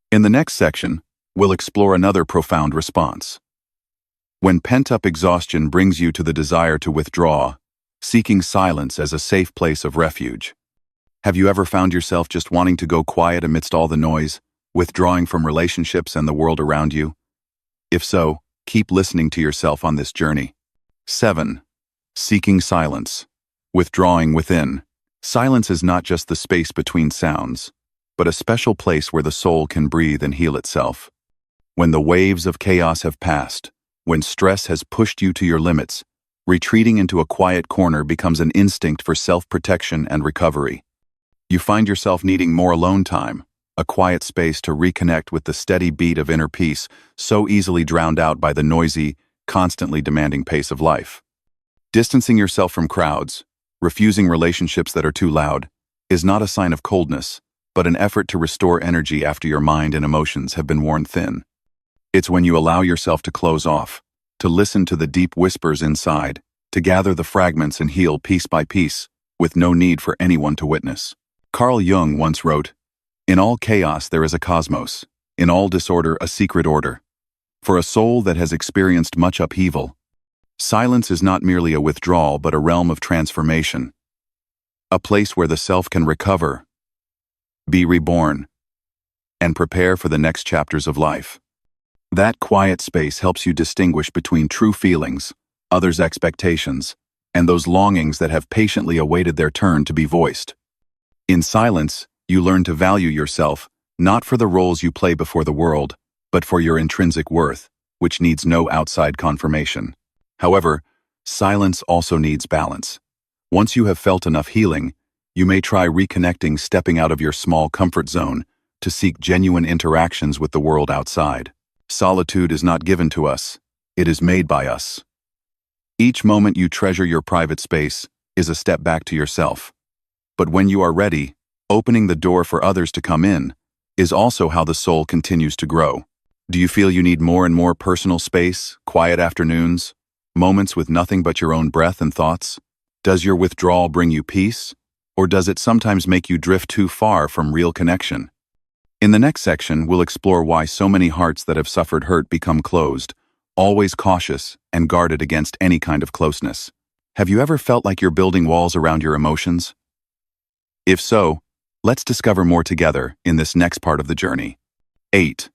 In the next section, we'll explore another profound response. When pent-up exhaustion brings you to the desire to withdraw, seeking silence as a safe place of refuge. Have you ever found yourself just wanting to go quiet amidst all the noise, withdrawing from relationships and the world around you? If so, keep listening to yourself on this journey. 7. Seeking silence. Withdrawing within. Silence is not just the space between sounds, but a special place where the soul can breathe and heal itself. When the waves of chaos have passed, when stress has pushed you to your limits, retreating into a quiet corner becomes an instinct for self-protection and recovery. You find yourself needing more alone time, a quiet space to reconnect with the steady beat of inner peace, so easily drowned out by the noisy, constantly demanding pace of life. Distancing yourself from crowds, refusing relationships that are too loud, is not a sign of coldness, but an effort to restore energy after your mind and emotions have been worn thin. It's when you allow yourself to close off, to listen to the deep whispers inside, to gather the fragments and heal piece by piece, with no need for anyone to witness. Carl Jung once wrote, "In all chaos there is a cosmos, in all disorder a secret order. For a soul that has experienced much upheaval, silence is not merely a withdrawal but a realm of transformation, a place where the self can recover, be reborn, and prepare for the next chapters of life." That quiet space helps you distinguish between true feelings, others' expectations, and those longings that have patiently awaited their turn to be voiced. In silence, you learn to value yourself, not for the roles you play before the world, but for your intrinsic worth, which needs no outside confirmation. However, silence also needs balance. Once you have felt enough healing, you may try reconnecting, stepping out of your small comfort zone to seek genuine interactions with the world outside. Solitude is not given to us, it is made by us. Each moment you treasure your private space is a step back to yourself. But when you are ready, opening the door for others to come in is also how the soul continues to grow. Do you feel you need more and more personal space, quiet afternoons, moments with nothing but your own breath and thoughts? Does your withdrawal bring you peace, or does it sometimes make you drift too far from real connection? In the next section, we'll explore why so many hearts that have suffered hurt become closed, always cautious and guarded against any kind of closeness. Have you ever felt like you're building walls around your emotions? If so, let's discover more together in this next part of the journey. 8.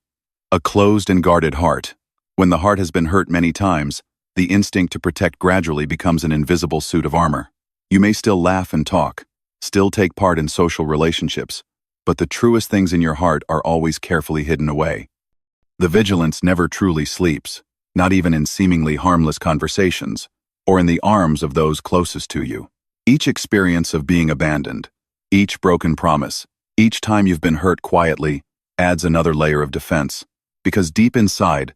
A closed and guarded heart. When the heart has been hurt many times, the instinct to protect gradually becomes an invisible suit of armor. You may still laugh and talk, still take part in social relationships, but the truest things in your heart are always carefully hidden away. The vigilance never truly sleeps, not even in seemingly harmless conversations, or in the arms of those closest to you. Each experience of being abandoned, each broken promise, each time you've been hurt quietly, adds another layer of defense, because deep inside,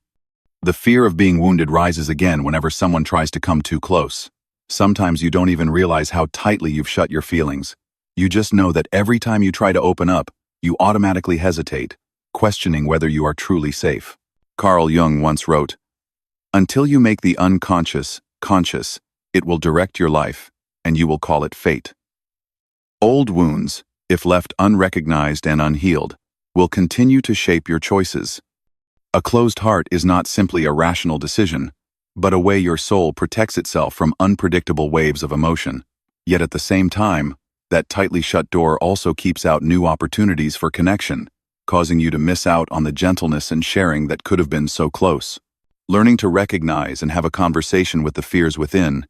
the fear of being wounded rises again whenever someone tries to come too close. Sometimes you don't even realize how tightly you've shut your feelings. You just know that every time you try to open up, you automatically hesitate, questioning whether you are truly safe. Carl Jung once wrote, "Until you make the unconscious conscious, it will direct your life, and you will call it fate." Old wounds, if left unrecognized and unhealed, will continue to shape your choices. A closed heart is not simply a rational decision, but a way your soul protects itself from unpredictable waves of emotion. Yet at the same time, that tightly shut door also keeps out new opportunities for connection, causing you to miss out on the gentleness and sharing that could have been so close. Learning to recognize and have a conversation with the fears within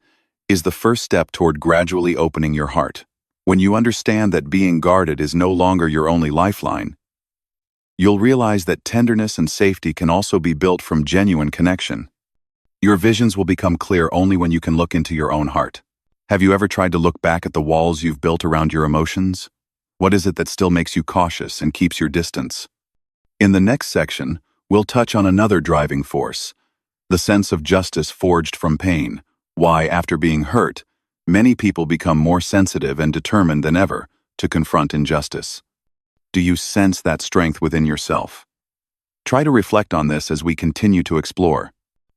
is the first step toward gradually opening your heart. When you understand that being guarded is no longer your only lifeline, you'll realize that tenderness and safety can also be built from genuine connection. Your visions will become clear only when you can look into your own heart. Have you ever tried to look back at the walls you've built around your emotions? What is it that still makes you cautious and keeps your distance? In the next section, we'll touch on another driving force, the sense of justice forged from pain, why, after being hurt, many people become more sensitive and determined than ever to confront injustice. Do you sense that strength within yourself? Try to reflect on this as we continue to explore.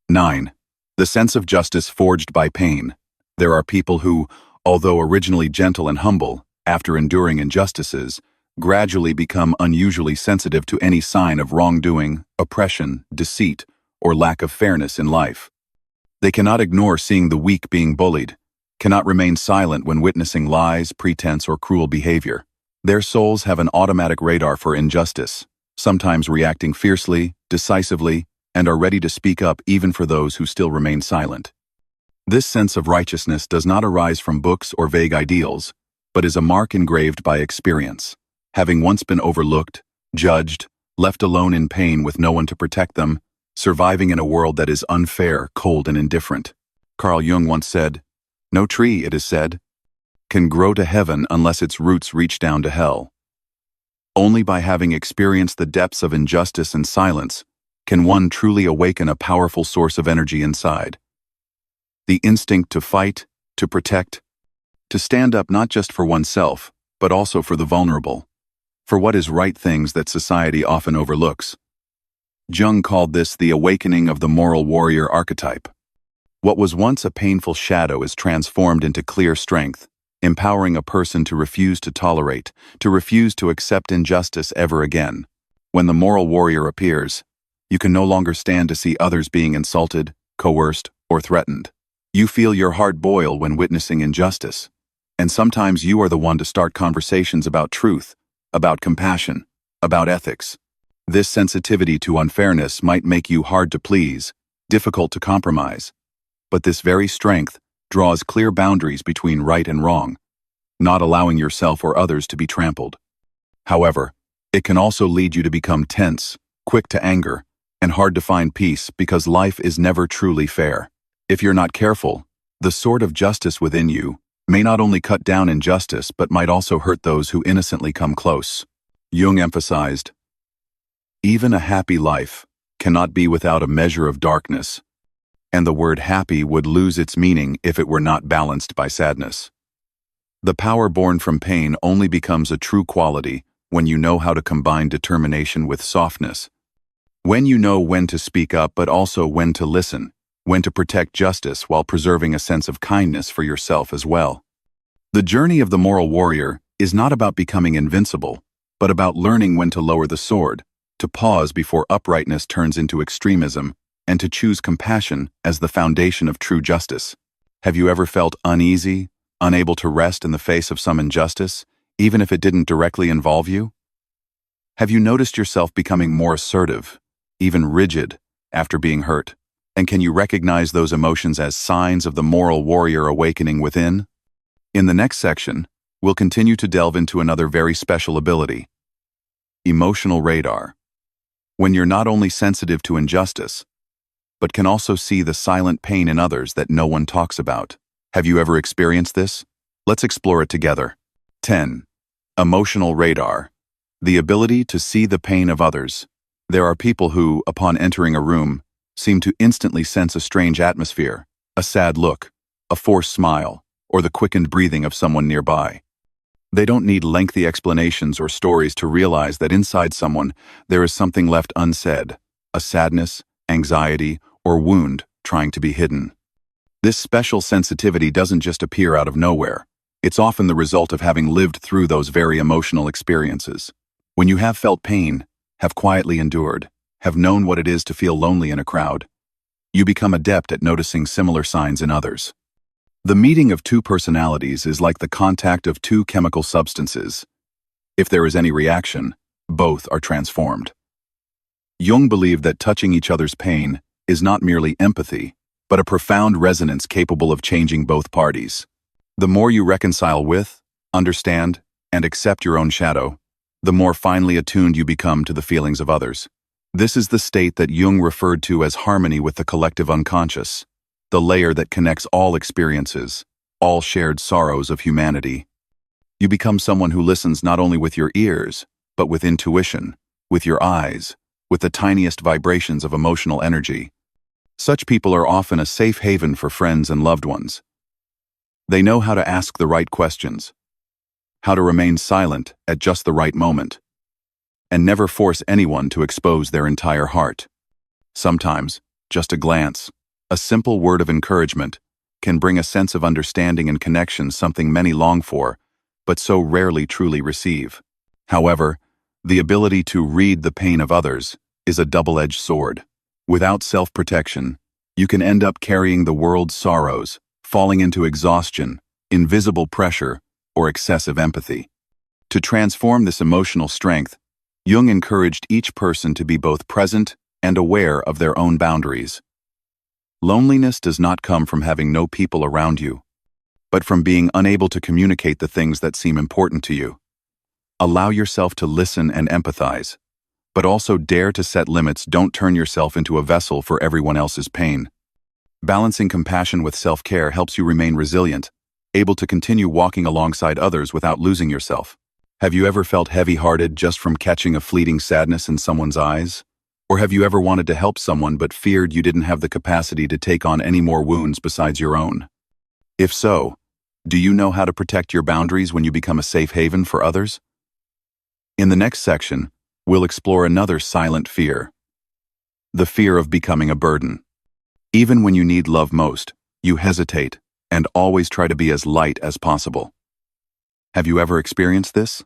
9. The sense of justice forged by pain. There are people who, although originally gentle and humble, after enduring injustices, gradually become unusually sensitive to any sign of wrongdoing, oppression, deceit, or lack of fairness in life. They cannot ignore seeing the weak being bullied, cannot remain silent when witnessing lies, pretense, or cruel behavior. Their souls have an automatic radar for injustice, sometimes reacting fiercely, decisively, and are ready to speak up even for those who still remain silent. This sense of righteousness does not arise from books or vague ideals, but is a mark engraved by experience. Having once been overlooked, judged, left alone in pain with no one to protect them, surviving in a world that is unfair, cold, and indifferent. Carl Jung once said, "No tree, it is said, can grow to heaven unless its roots reach down to hell." Only by having experienced the depths of injustice and silence can one truly awaken a powerful source of energy inside. The instinct to fight, to protect, to stand up not just for oneself, but also for the vulnerable, for what is right, things that society often overlooks. Jung called this the awakening of the moral warrior archetype. What was once a painful shadow is transformed into clear strength, empowering a person to refuse to tolerate, to refuse to accept injustice ever again. When the moral warrior appears, you can no longer stand to see others being insulted, coerced, or threatened. You feel your heart boil when witnessing injustice, and sometimes you are the one to start conversations about truth, about compassion, about ethics. This sensitivity to unfairness might make you hard to please, difficult to compromise, but this very strength draws clear boundaries between right and wrong, not allowing yourself or others to be trampled. However, it can also lead you to become tense, quick to anger, and hard to find peace because life is never truly fair. If you're not careful, the sword of justice within you may not only cut down injustice but might also hurt those who innocently come close. Jung emphasized, "Even a happy life cannot be without a measure of darkness," and the word happy would lose its meaning if it were not balanced by sadness. The power born from pain only becomes a true quality when you know how to combine determination with softness, when you know when to speak up but also when to listen, when to protect justice while preserving a sense of kindness for yourself as well. The journey of the moral warrior is not about becoming invincible, but about learning when to lower the sword, to pause before uprightness turns into extremism, and to choose compassion as the foundation of true justice. Have you ever felt uneasy, unable to rest in the face of some injustice, even if it didn't directly involve you? Have you noticed yourself becoming more assertive, even rigid, after being hurt? And can you recognize those emotions as signs of the moral warrior awakening within? In the next section, we'll continue to delve into another very special ability, emotional radar. When you're not only sensitive to injustice, but can also see the silent pain in others that no one talks about. Have you ever experienced this? Let's explore it together. 10. Emotional radar. The ability to see the pain of others. There are people who, upon entering a room, seem to instantly sense a strange atmosphere, a sad look, a forced smile, or the quickened breathing of someone nearby. They don't need lengthy explanations or stories to realize that inside someone there is something left unsaid, a sadness, anxiety, or wound trying to be hidden. This special sensitivity doesn't just appear out of nowhere. It's often the result of having lived through those very emotional experiences. When you have felt pain, have quietly endured, have known what it is to feel lonely in a crowd, you become adept at noticing similar signs in others. The meeting of two personalities is like the contact of two chemical substances. If there is any reaction, both are transformed. Jung believed that touching each other's pain is not merely empathy, but a profound resonance capable of changing both parties. The more you reconcile with, understand, and accept your own shadow, the more finely attuned you become to the feelings of others. This is the state that Jung referred to as harmony with the collective unconscious, the layer that connects all experiences, all shared sorrows of humanity. You become someone who listens not only with your ears, but with intuition, with your eyes, with the tiniest vibrations of emotional energy. Such people are often a safe haven for friends and loved ones. They know how to ask the right questions, how to remain silent at just the right moment, and never force anyone to expose their entire heart. Sometimes, just a glance, a simple word of encouragement, can bring a sense of understanding and connection, something many long for, but so rarely truly receive. However, the ability to read the pain of others is a double-edged sword. Without self-protection, you can end up carrying the world's sorrows, falling into exhaustion, invisible pressure, or excessive empathy. To transform this emotional strength, Jung encouraged each person to be both present and aware of their own boundaries. Loneliness does not come from having no people around you, but from being unable to communicate the things that seem important to you. Allow yourself to listen and empathize, but also dare to set limits. Don't turn yourself into a vessel for everyone else's pain. Balancing compassion with self-care helps you remain resilient, able to continue walking alongside others without losing yourself. Have you ever felt heavy-hearted just from catching a fleeting sadness in someone's eyes? Or have you ever wanted to help someone but feared you didn't have the capacity to take on any more wounds besides your own? If so, do you know how to protect your boundaries when you become a safe haven for others? In the next section, we'll explore another silent fear: the fear of becoming a burden. Even when you need love most, you hesitate and always try to be as light as possible. Have you ever experienced this?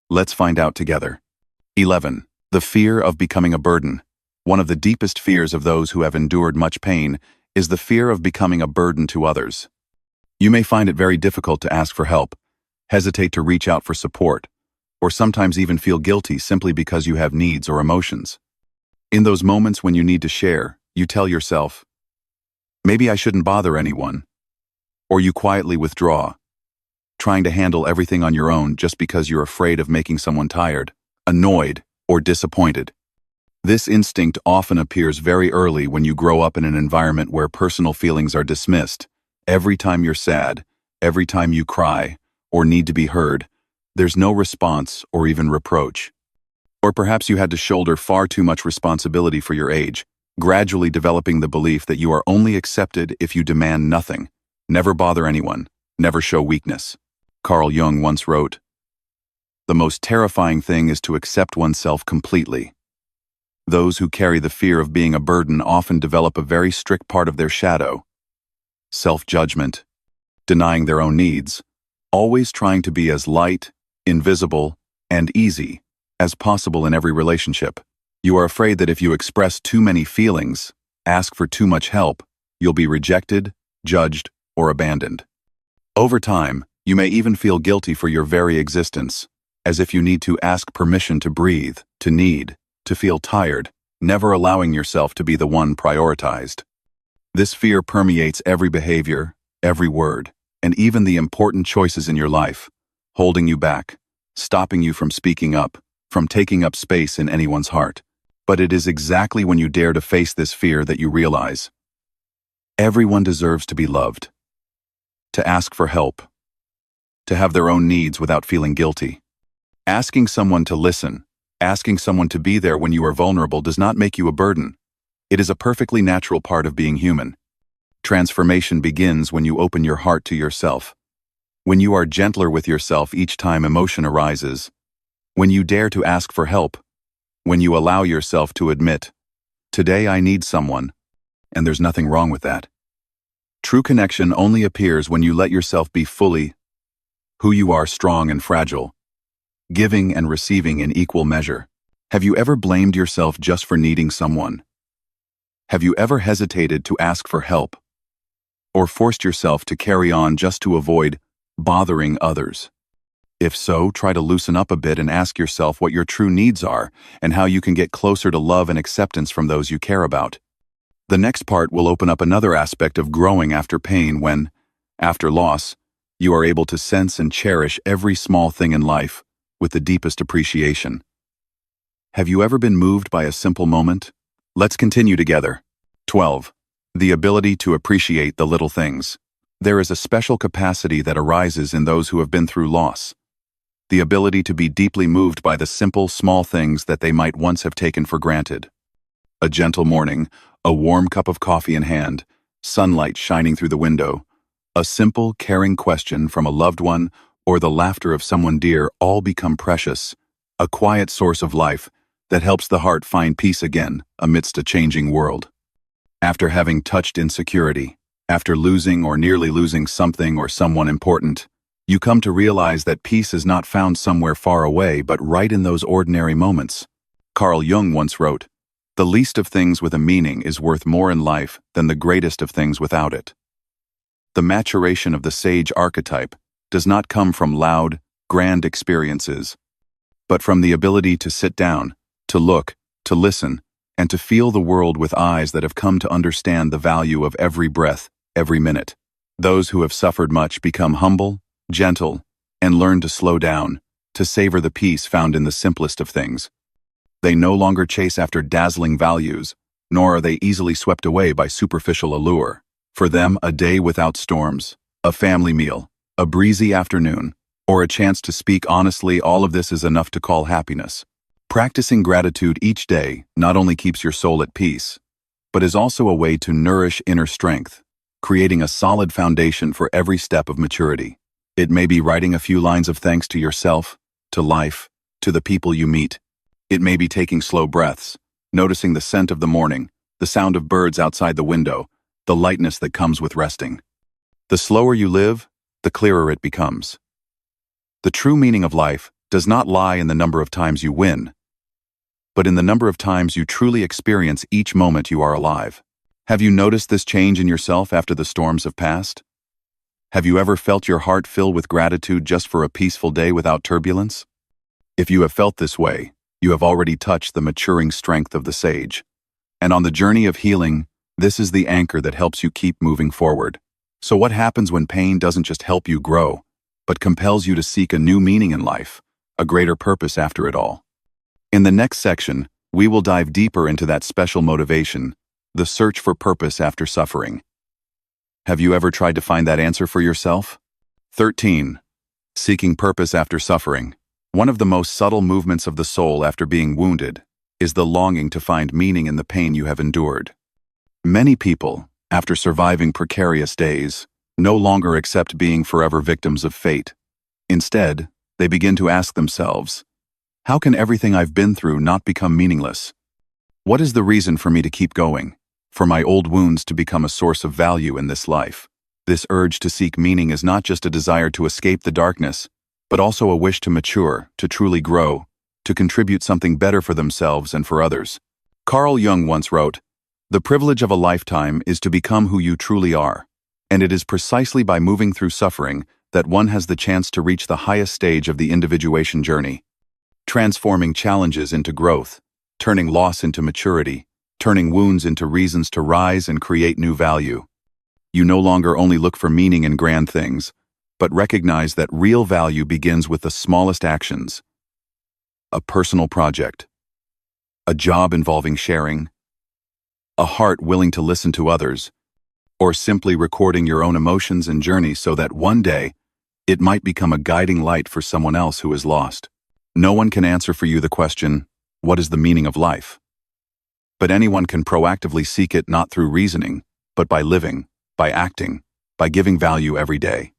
Let's find out together. 11. The fear of becoming a burden. One of the deepest fears of those who have endured much pain is the fear of becoming a burden to others. You may find it very difficult to ask for help, hesitate to reach out for support, or sometimes even feel guilty simply because you have needs or emotions. In those moments when you need to share, you tell yourself, "Maybe I shouldn't bother anyone," or you quietly withdraw, trying to handle everything on your own just because you're afraid of making someone tired, annoyed, or disappointed. This instinct often appears very early when you grow up in an environment where personal feelings are dismissed. Every time you're sad, every time you cry, or need to be heard, there's no response or even reproach. Or perhaps you had to shoulder far too much responsibility for your age, gradually developing the belief that you are only accepted if you demand nothing, never bother anyone, never show weakness. Carl Jung once wrote, "The most terrifying thing is to accept oneself completely." Those who carry the fear of being a burden often develop a very strict part of their shadow: self-judgment, denying their own needs, always trying to be as light, invisible, and easy as possible in every relationship. You are afraid that if you express too many feelings, ask for too much help, you'll be rejected, judged, or abandoned. Over time, you may even feel guilty for your very existence, as if you need to ask permission to breathe, to need, to feel tired, never allowing yourself to be the one prioritized. This fear permeates every behavior, every word, and even the important choices in your life, holding you back, stopping you from speaking up, from taking up space in anyone's heart. But it is exactly when you dare to face this fear that you realize everyone deserves to be loved, to ask for help, to have their own needs without feeling guilty. Asking someone to listen, asking someone to be there when you are vulnerable does not make you a burden. It is a perfectly natural part of being human. Transformation begins when you open your heart to yourself, when you are gentler with yourself each time emotion arises, when you dare to ask for help, when you allow yourself to admit, "Today I need someone," and there's nothing wrong with that. True connection only appears when you let yourself be fully who you are, strong and fragile, giving and receiving in equal measure. Have you ever blamed yourself just for needing someone? Have you ever hesitated to ask for help, or forced yourself to carry on just to avoid bothering others? If so, try to loosen up a bit and ask yourself what your true needs are and how you can get closer to love and acceptance from those you care about. The next part will open up another aspect of growing after pain when, after loss, you are able to sense and cherish every small thing in life, with the deepest appreciation. Have you ever been moved by a simple moment? Let's continue together. 12. The ability to appreciate the little things. There is a special capacity that arises in those who have been through loss. The ability to be deeply moved by the simple, small things that they might once have taken for granted. A gentle morning, a warm cup of coffee in hand, sunlight shining through the window, a simple, caring question from a loved one, or the laughter of someone dear all become precious, a quiet source of life that helps the heart find peace again amidst a changing world. After having touched insecurity, after losing or nearly losing something or someone important, you come to realize that peace is not found somewhere far away but right in those ordinary moments. Carl Jung once wrote, "The least of things with a meaning is worth more in life than the greatest of things without it." The maturation of the sage archetype does not come from loud, grand experiences, but from the ability to sit down, to look, to listen, and to feel the world with eyes that have come to understand the value of every breath, every minute. Those who have suffered much become humble, gentle, and learn to slow down, to savor the peace found in the simplest of things. They no longer chase after dazzling values, nor are they easily swept away by superficial allure. For them, a day without storms, a family meal, a breezy afternoon, or a chance to speak honestly, all of this is enough to call happiness. Practicing gratitude each day not only keeps your soul at peace, but is also a way to nourish inner strength, creating a solid foundation for every step of maturity. It may be writing a few lines of thanks to yourself, to life, to the people you meet. It may be taking slow breaths, noticing the scent of the morning, the sound of birds outside the window, the lightness that comes with resting. The slower you live, the clearer it becomes. The true meaning of life does not lie in the number of times you win, but in the number of times you truly experience each moment you are alive. Have you noticed this change in yourself after the storms have passed? Have you ever felt your heart fill with gratitude just for a peaceful day without turbulence? If you have felt this way, you have already touched the maturing strength of the sage. And on the journey of healing, this is the anchor that helps you keep moving forward. So what happens when pain doesn't just help you grow, but compels you to seek a new meaning in life, a greater purpose after it all? In the next section, we will dive deeper into that special motivation, the search for purpose after suffering. Have you ever tried to find that answer for yourself? 13. Seeking purpose after suffering. One of the most subtle movements of the soul after being wounded is the longing to find meaning in the pain you have endured. Many people, after surviving precarious days, no longer accept being forever victims of fate. Instead, they begin to ask themselves, how can everything I've been through not become meaningless? What is the reason for me to keep going? For my old wounds to become a source of value in this life? This urge to seek meaning is not just a desire to escape the darkness, but also a wish to mature, to truly grow, to contribute something better for themselves and for others. Carl Jung once wrote, "The privilege of a lifetime is to become who you truly are, and it is precisely by moving through suffering that one has the chance to reach the highest stage of the individuation journey, transforming challenges into growth, turning loss into maturity, turning wounds into reasons to rise and create new value. You no longer only look for meaning in grand things, but recognize that real value begins with the smallest actions. A personal project, a job involving sharing, a heart willing to listen to others, or simply recording your own emotions and journey so that one day it might become a guiding light for someone else who is lost. No one can answer for you the question, what is the meaning of life? But anyone can proactively seek it not through reasoning, but by living, by acting, by giving value every day.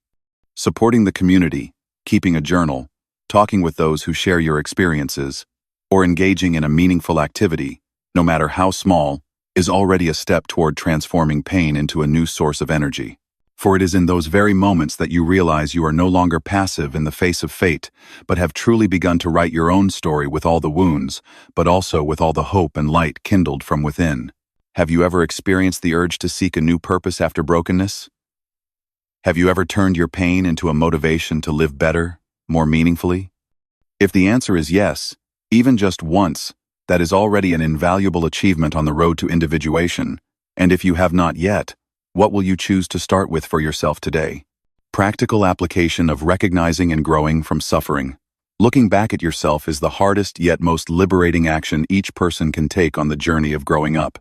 Supporting the community, keeping a journal, talking with those who share your experiences, or engaging in a meaningful activity, no matter how small, is already a step toward transforming pain into a new source of energy. For it is in those very moments that you realize you are no longer passive in the face of fate, but have truly begun to write your own story with all the wounds, but also with all the hope and light kindled from within. Have you ever experienced the urge to seek a new purpose after brokenness? Have you ever turned your pain into a motivation to live better, more meaningfully? If the answer is yes, even just once, that is already an invaluable achievement on the road to individuation. And if you have not yet, what will you choose to start with for yourself today? Practical application of recognizing and growing from suffering. Looking back at yourself is the hardest yet most liberating action each person can take on the journey of growing up.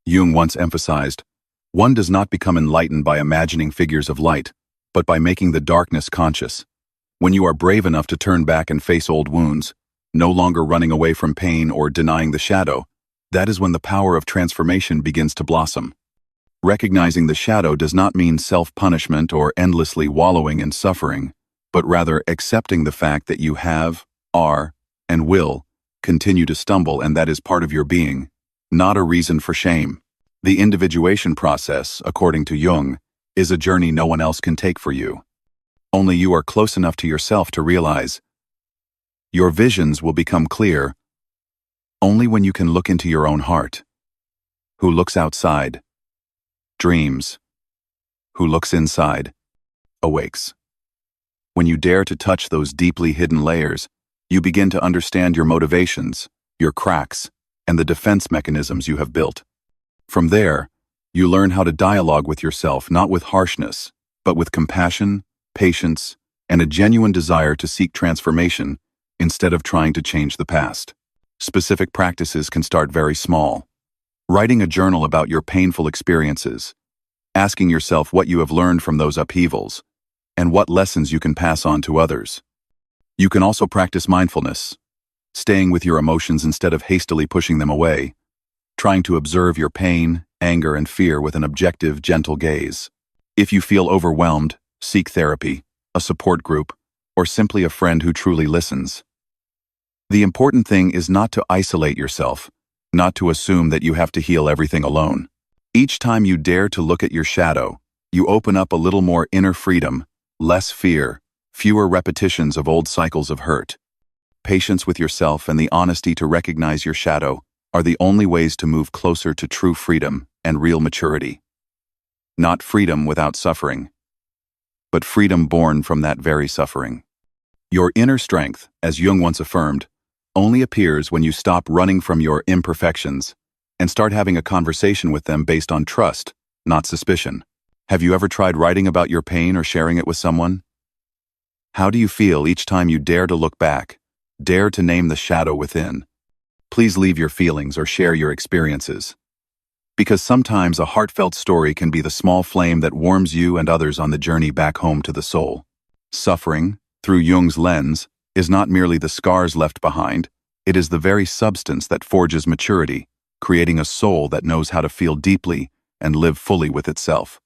Jung once emphasized, one does not become enlightened by imagining figures of light, but by making the darkness conscious. When you are brave enough to turn back and face old wounds, no longer running away from pain or denying the shadow, that is when the power of transformation begins to blossom. Recognizing the shadow does not mean self-punishment or endlessly wallowing in suffering, but rather accepting the fact that you have, are, and will continue to stumble, and that is part of your being, not a reason for shame. The individuation process, according to Jung, is a journey no one else can take for you. Only you are close enough to yourself to realize. Your visions will become clear only when you can look into your own heart. Who looks outside dreams. Who looks inside awakes. When you dare to touch those deeply hidden layers, you begin to understand your motivations, your cracks, and the defense mechanisms you have built. From there, you learn how to dialogue with yourself, not with harshness, but with compassion, patience, and a genuine desire to seek transformation instead of trying to change the past. Specific practices can start very small. Writing a journal about your painful experiences, asking yourself what you have learned from those upheavals, and what lessons you can pass on to others. You can also practice mindfulness, staying with your emotions instead of hastily pushing them away, trying to observe your pain, anger, and fear with an objective, gentle gaze. If you feel overwhelmed, seek therapy, a support group, or simply a friend who truly listens. The important thing is not to isolate yourself, not to assume that you have to heal everything alone. Each time you dare to look at your shadow, you open up a little more inner freedom, less fear, fewer repetitions of old cycles of hurt. Patience with yourself and the honesty to recognize your shadow are the only ways to move closer to true freedom and real maturity. Not freedom without suffering, but freedom born from that very suffering. Your inner strength, as Jung once affirmed, only appears when you stop running from your imperfections and start having a conversation with them based on trust, not suspicion. Have you ever tried writing about your pain or sharing it with someone? How do you feel each time you dare to look back, dare to name the shadow within? Please leave your feelings or share your experiences. Because sometimes a heartfelt story can be the small flame that warms you and others on the journey back home to the soul. Suffering, through Jung's lens, is not merely the scars left behind, it is the very substance that forges maturity, creating a soul that knows how to feel deeply and live fully with itself.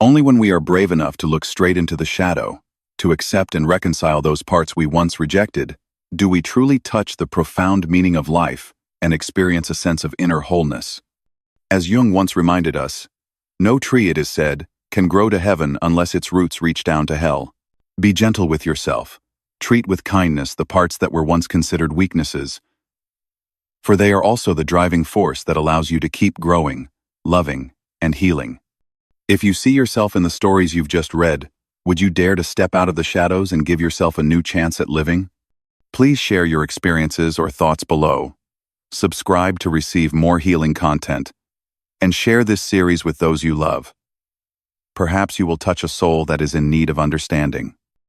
Only when we are brave enough to look straight into the shadow, to accept and reconcile those parts we once rejected, do we truly touch the profound meaning of life and experience a sense of inner wholeness. As Jung once reminded us, no tree, it is said, can grow to heaven unless its roots reach down to hell. Be gentle with yourself. Treat with kindness the parts that were once considered weaknesses, for they are also the driving force that allows you to keep growing, loving, and healing. If you see yourself in the stories you've just read, would you dare to step out of the shadows and give yourself a new chance at living? Please share your experiences or thoughts below. Subscribe to receive more healing content, and share this series with those you love. Perhaps you will touch a soul that is in need of understanding.